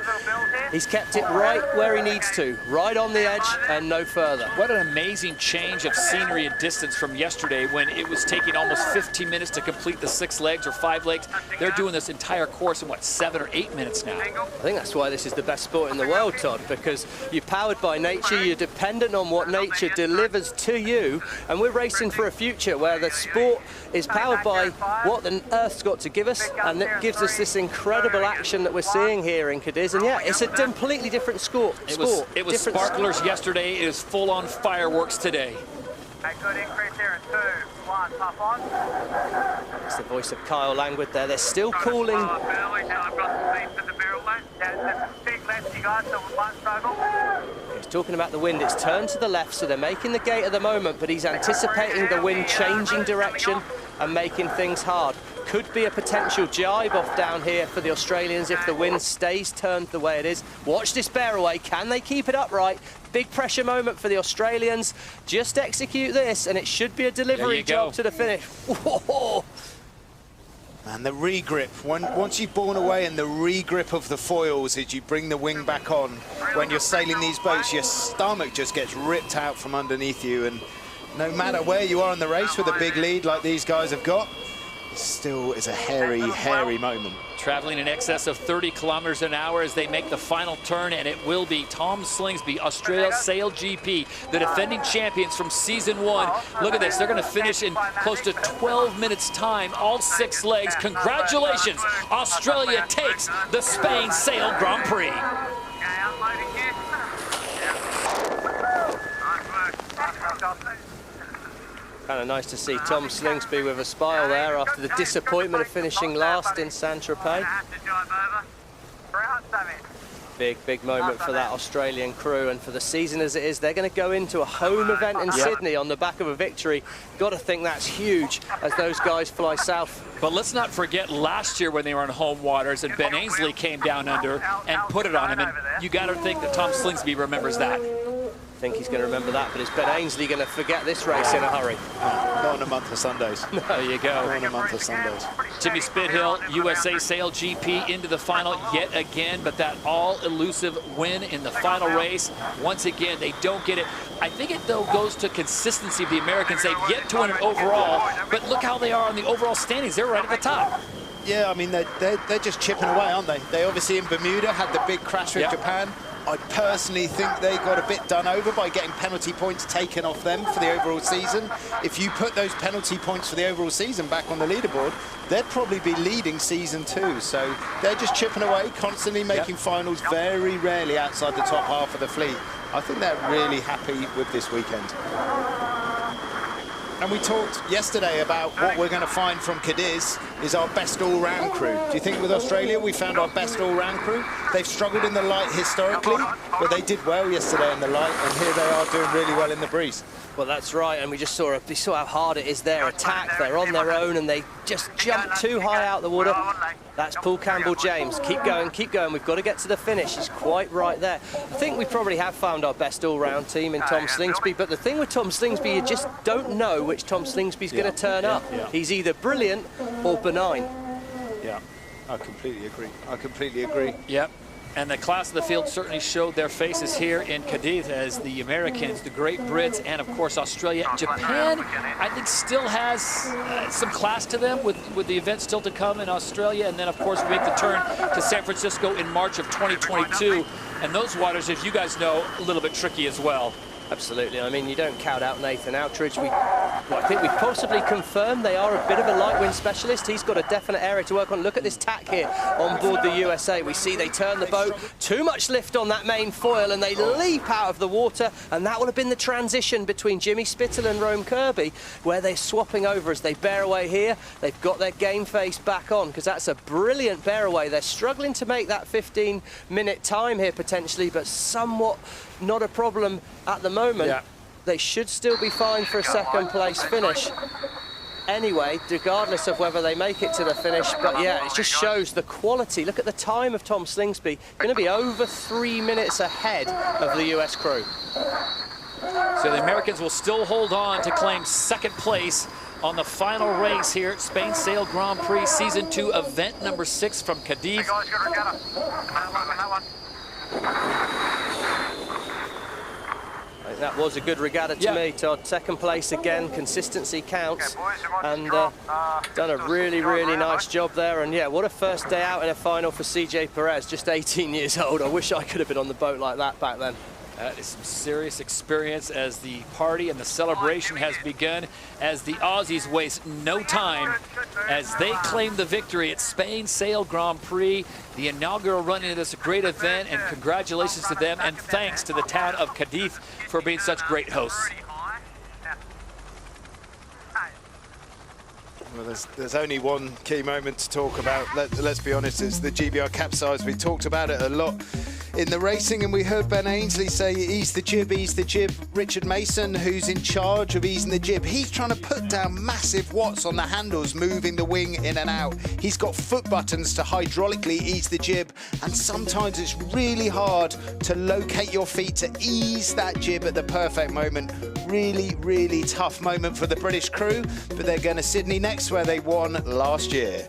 Speaker 5: He's kept it right where he needs to, right on the edge and no further.
Speaker 2: What an amazing change of scenery and distance from yesterday when it was taking almost 15 minutes to complete the 6 legs or 5 legs. They're doing this entire course in, what, 7 or 8 minutes now?
Speaker 5: I think that's why this is the best sport in the world, Todd, because you're powered by nature, you're dependent on what nature delivers to you, and we're racing for a future where the sport is powered by what the Earth's got to give us, and it gives us this incredible action that we're seeing here in Cadiz. And yeah, it's a completely different sport.
Speaker 2: It was sparklers yesterday, it is full-on fireworks today.
Speaker 8: Good increase here in 2, 1, puff on.
Speaker 5: It's the voice of Kyle Langwood there. They're still calling.
Speaker 8: I've got the seats in the barrel lane. There's a big left, you guys, so we might struggle.
Speaker 5: He's talking about the wind. It's turned to the left, so they're making the gate at the moment, but he's anticipating the wind changing direction and making things hard. Could be a potential jibe off down here for the Australians if the wind stays turned the way it is. Watch this bear away. Can they keep it upright? Big pressure moment for the Australians. Just execute this, and it should be a delivery job to the finish. Whoa.
Speaker 13: And the regrip, once you've borne away and the regrip of the foils as you bring the wing back on, when you're sailing these boats, your stomach just gets ripped out from underneath you, and no matter where you are in the race with a big lead like these guys have got, it still is a hairy, hairy moment.
Speaker 2: Traveling in excess of 30 kilometers an hour as they make the final turn, and it will be Tom Slingsby, Australia SailGP, the defending champions from season 1. Look at this, they're going to finish in close to 12 minutes time, all 6 legs. Congratulations, Australia takes the Spain Sail Grand Prix.
Speaker 5: Kind of nice to see Tom Slingsby with a smile there after the disappointment of finishing last in Saint-Tropez. Big moment for that Australian crew, and for the season as it is, they're going to go into a home event in Sydney on the back of a victory. Got to think that's huge as those guys fly south.
Speaker 2: But let's not forget last year when they were on home waters and Ben Ainsley came down under and put it on him, and you got to think that Tom Slingsby remembers that.
Speaker 5: I think he's going to remember that, but is Ben Ainsley going to forget this race in a hurry?
Speaker 13: Not in a month of Sundays.
Speaker 2: There you go.
Speaker 13: Not in a month of Sundays.
Speaker 2: Jimmy Spithill, USA SailGP into the final yet again, but that all-elusive win in the final race. Once again, they don't get it. I think it, though, goes to consistency of the Americans. They've yet to win it overall, but look how they are on the overall standings. They're right at the top.
Speaker 13: Yeah, I mean, they're just chipping away, aren't they? They obviously in Bermuda had the big crash with Japan. I personally think they got a bit done over by getting penalty points taken off them for the overall season. If you put those penalty points for the overall season back on the leaderboard, they'd probably be leading season 2. So they're just chipping away, constantly making finals, very rarely outside the top half of the fleet. I think they're really happy with this weekend. And we talked yesterday about what we're going to find from Cadiz is our best all-round crew. Do you think with Australia we found our best all-round crew? They've struggled in the light historically, but they did well yesterday in the light, and here they are doing really well in the breeze.
Speaker 5: Well, that's right, and we saw how hard it is their attack. They're on their own, and they just jump too high out the water. That's Paul Campbell-James. Keep going, keep going. We've got to get to the finish. He's quite right there. I think we probably have found our best all-round team in Tom Slingsby, but the thing with Tom Slingsby, you just don't know which Tom Slingsby's going to turn up. He's either brilliant or benign.
Speaker 13: Yeah, I completely agree. I completely agree.
Speaker 2: Yep. And the class of the field certainly showed their faces here in Cadiz as the Americans, the Great Brits, and of course Australia. Japan, I think, still has some class to them with the event still to come in Australia. And then, of course, we make the turn to San Francisco in March of 2022. And those waters, as you guys know, a little bit tricky as well.
Speaker 5: Absolutely. I mean, you don't count out Nathan Outridge. I think we've possibly confirmed they are a bit of a light wind specialist. He's got a definite area to work on. Look at this tack here on board the USA. We see they turn the boat, too much lift on that main foil, and they leap out of the water, and that will have been the transition between Jimmy Spittle and Rome Kirby, where they're swapping over as they bear away here. They've got their game face back on, because that's a brilliant bear away. They're struggling to make that 15-minute time here potentially, but somewhat not a problem at the moment.
Speaker 2: Yeah.
Speaker 5: They should still be fine for a second place finish anyway, regardless of whether they make it to the finish. But yeah, it just shows the quality. Look at the time of Tom Slingsby. Going to be over 3 minutes ahead of the US crew.
Speaker 2: So the Americans will still hold on to claim second place on the final race here at Spain Sail Grand Prix Season 2, event number 6 from Cadiz.
Speaker 5: That was a good regatta to me, Todd. Second place again, consistency counts, and done a really, really nice job there. And yeah, what a first day out in a final for CJ Perez, just 18 years old. I wish I could have been on the boat like that back then.
Speaker 2: That is some serious experience as the party and the celebration has begun, as the Aussies waste no time as they claim the victory at Spain Sail Grand Prix, the inaugural run into this great event, and congratulations to them, and thanks to the town of Cadiz for being such great hosts.
Speaker 13: Well, there's only one key moment to talk about. Let's be honest, it's the GBR Capsize. We talked about it a lot in the racing, and we heard Ben Ainsley say, ease the jib, ease the jib. Richard Mason, who's in charge of easing the jib, he's trying to put down massive watts on the handles, moving the wing in and out. He's got foot buttons to hydraulically ease the jib, and sometimes it's really hard to locate your feet to ease that jib at the perfect moment. Really, really tough moment for the British crew, but they're going to Sydney next, where they won last year.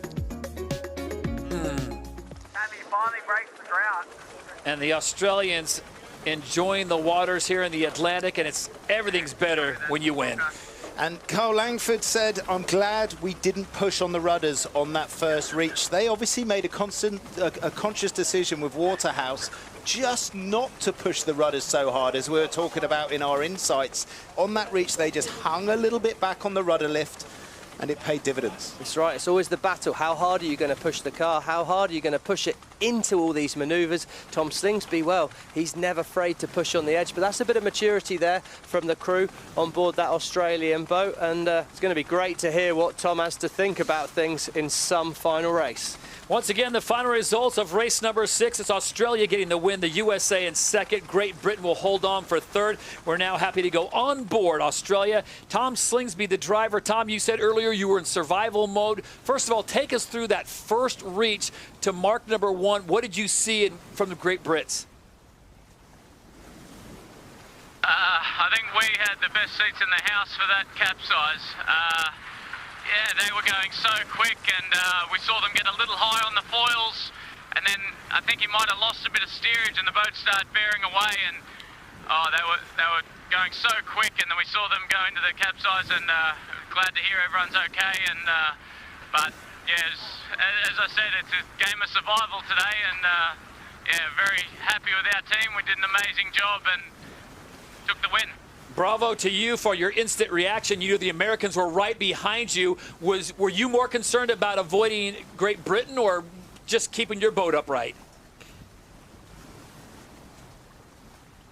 Speaker 2: And the Australians enjoying the waters here in the Atlantic, and everything's better when you win.
Speaker 13: And Carl Langford said, I'm glad we didn't push on the rudders on that first reach. They obviously made a conscious decision with Waterhouse just not to push the rudders so hard, as we were talking about in our insights. On that reach, they just hung a little bit back on the rudder lift, and it paid dividends.
Speaker 5: That's right, it's always the battle. How hard are you going to push the car? How hard are you going to push it into all these manoeuvres? Tom Slingsby, well, he's never afraid to push on the edge, but that's a bit of maturity there from the crew on board that Australian boat, and it's going to be great to hear what Tom has to think about things in some final race.
Speaker 2: Once again, the final results of race number 6. It's Australia getting the win, the USA in second. Great Britain will hold on for third. We're now happy to go on board Australia. Tom Slingsby, the driver. Tom, you said earlier you were in survival mode. First of all, take us through that first reach to mark number 1. What did you see from the Great Brits?
Speaker 11: I think we had the best seats in the house for that capsize. Yeah, they were going so quick, and we saw them get a little high on the foils, and then I think he might have lost a bit of steerage, and the boat started bearing away, and they were going so quick, and then we saw them go into the capsize, and glad to hear everyone's okay. And but yeah, as I said, it's a game of survival today, and yeah, very happy with our team. We did an amazing job and took the win.
Speaker 2: Bravo to you for your instant reaction. You knew the Americans were right behind you. Were you more concerned about avoiding Great Britain or just keeping your boat upright?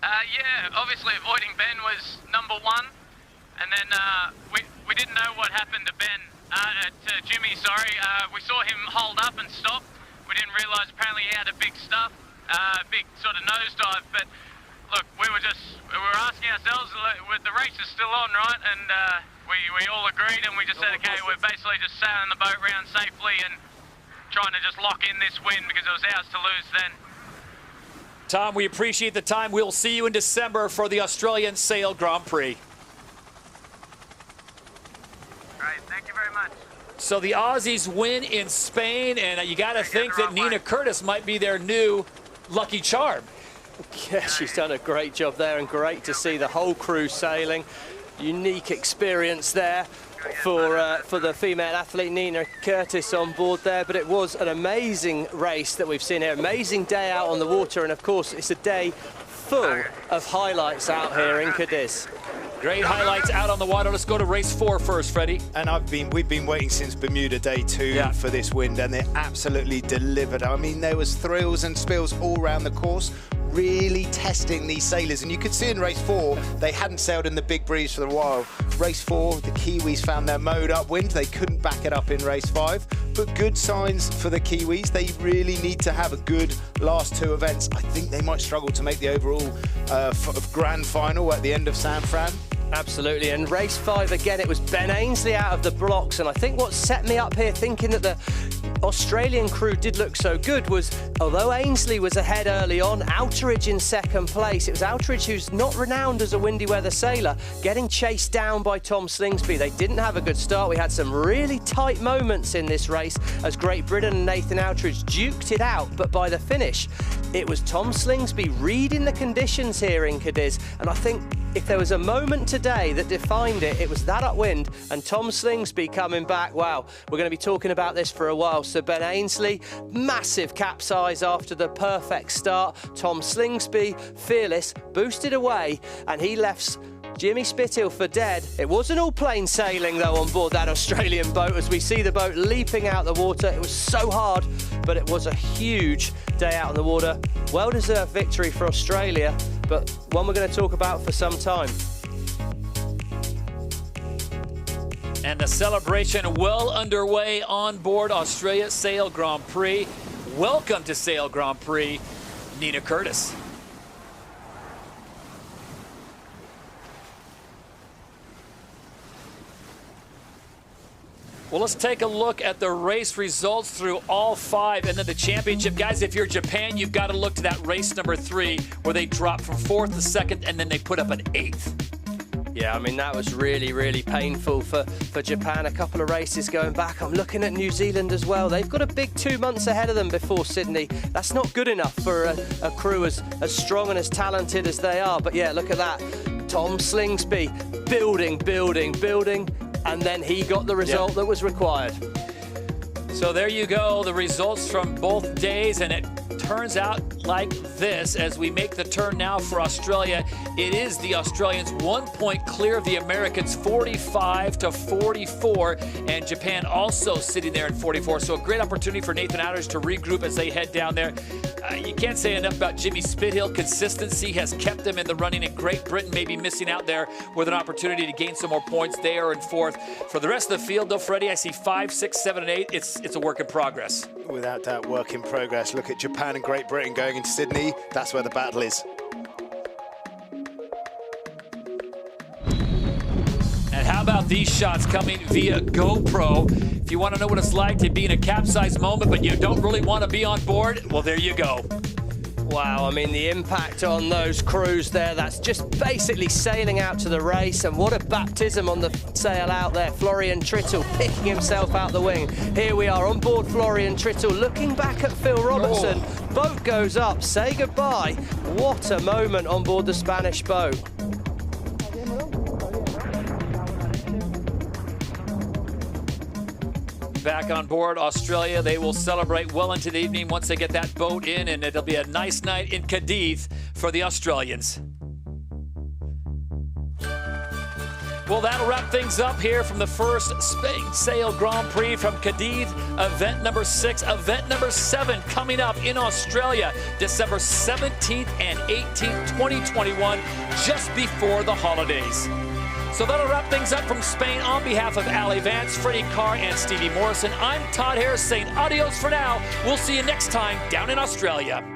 Speaker 11: Yeah, obviously avoiding Ben was number one. And then we didn't know what happened to Jimmy, sorry. We saw him hold up and stop. We didn't realise apparently he had a big big sort of nosedive. But look, we were asking ourselves, the race is still on, right? And we all agreed, and we just said, okay, we're basically just sailing the boat round safely and trying to just lock in this win because it was ours to lose then.
Speaker 2: Tom, we appreciate the time. We'll see you in December for the Australian Sail Grand Prix.
Speaker 8: All right, thank you very much.
Speaker 2: So the Aussies win in Spain, and you got to think that Nina Curtis might be their new lucky charm.
Speaker 5: Yeah, she's done a great job there, and great to see the whole crew sailing. Unique experience there for the female athlete Nina Curtis on board there, but it was an amazing race that we've seen here. Amazing day out on the water, and of course it's a day full of highlights out here in Cadiz.
Speaker 2: Great highlights out on the water. Let's go to race 4 first, Freddie.
Speaker 13: And we've been waiting since Bermuda day 2 for this wind, and they absolutely delivered. I mean, there was thrills and spills all around the course, really testing these sailors. And you could see in race 4, they hadn't sailed in the big breeze for a while. Race 4, the Kiwis found their mode upwind. They couldn't back it up in race 5. But good signs for the Kiwis. They really need to have a good last 2 events. I think they might struggle to make the overall grand final at the end of San Fran.
Speaker 5: Absolutely, and race 5 again, it was Ben Ainsley out of the blocks, and I think what set me up here thinking that the Australian crew did look so good was, although Ainsley was ahead early on, Outeridge in second place. It was Outeridge, who's not renowned as a windy weather sailor, getting chased down by Tom Slingsby. They didn't have a good start. We had some really tight moments in this race as Great Britain and Nathan Outeridge duked it out, but by the finish, it was Tom Slingsby reading the conditions here in Cadiz, and I think if there was a moment today that defined it, it was that upwind and Tom Slingsby coming back. Wow, we're going to be talking about this for a while. So Ben Ainsley, massive capsize after the perfect start. Tom Slingsby, fearless, boosted away, and he left Jimmy Spithill for dead. It wasn't all plain sailing though on board that Australian boat as we see the boat leaping out the water. It was so hard, but it was a huge day out on the water. Well-deserved victory for Australia, but one we're going to talk about for some time.
Speaker 2: And the celebration well underway on board Australia Sail Grand Prix. Welcome to Sail Grand Prix, Nina Curtis. Well, let's take a look at the race results through all 5 and then the championship. Guys, if you're Japan, you've got to look to that race number 3 where they dropped from 4th to 2nd and then they put up an 8th.
Speaker 5: Yeah, I mean, that was really, really painful for Japan. A couple of races going back. I'm looking at New Zealand as well. They've got a big 2 months ahead of them before Sydney. That's not good enough for a crew as strong and as talented as they are. But yeah, look at that. Tom Slingsby building. And then he got the result that was required.
Speaker 2: So there you go, the results from both days, and it turns out like this as we make the turn now for Australia. It is the Australians 1 point clear of the Americans, 45 to 44, and Japan also sitting there in 44. So a great opportunity for Nathan Outeridge to regroup as they head down there. You can't say enough about Jimmy Spithill. Consistency has kept them in the running, and Great Britain may be missing out there with an opportunity to gain some more points. They are in 4th. For the rest of the field, though, Freddie, I see 5, 6, 7, and 8. It's a work in progress.
Speaker 13: Without doubt, work in progress. Look at Japan and Great Britain going into Sydney. That's where the battle is.
Speaker 2: And how about these shots coming via GoPro? If you want to know what it's like to be in a capsize moment, but you don't really want to be on board, well, there you go.
Speaker 5: Wow, I mean, the impact on those crews there, that's just basically sailing out to the race, and what a baptism on the sail out there. Florian Trittle picking himself out the wing. Here we are on board Florian Trittle, looking back at Phil Robertson. Boat goes up, say goodbye. What a moment on board the Spanish boat.
Speaker 2: Back on board Australia, they will celebrate well into the evening once they get that boat in, and it'll be a nice night in Cadiz for the Australians. Well, that'll wrap things up here from the first Spain Sail Grand Prix from Cadiz, event number 6. Event number 7 coming up in Australia, December 17th and 18th, 2021, just before the holidays. So that'll wrap things up from Spain. On behalf of Ali Vance, Freddie Carr, and Stevie Morrison, I'm Todd Harris saying adios for now. We'll see you next time down in Australia.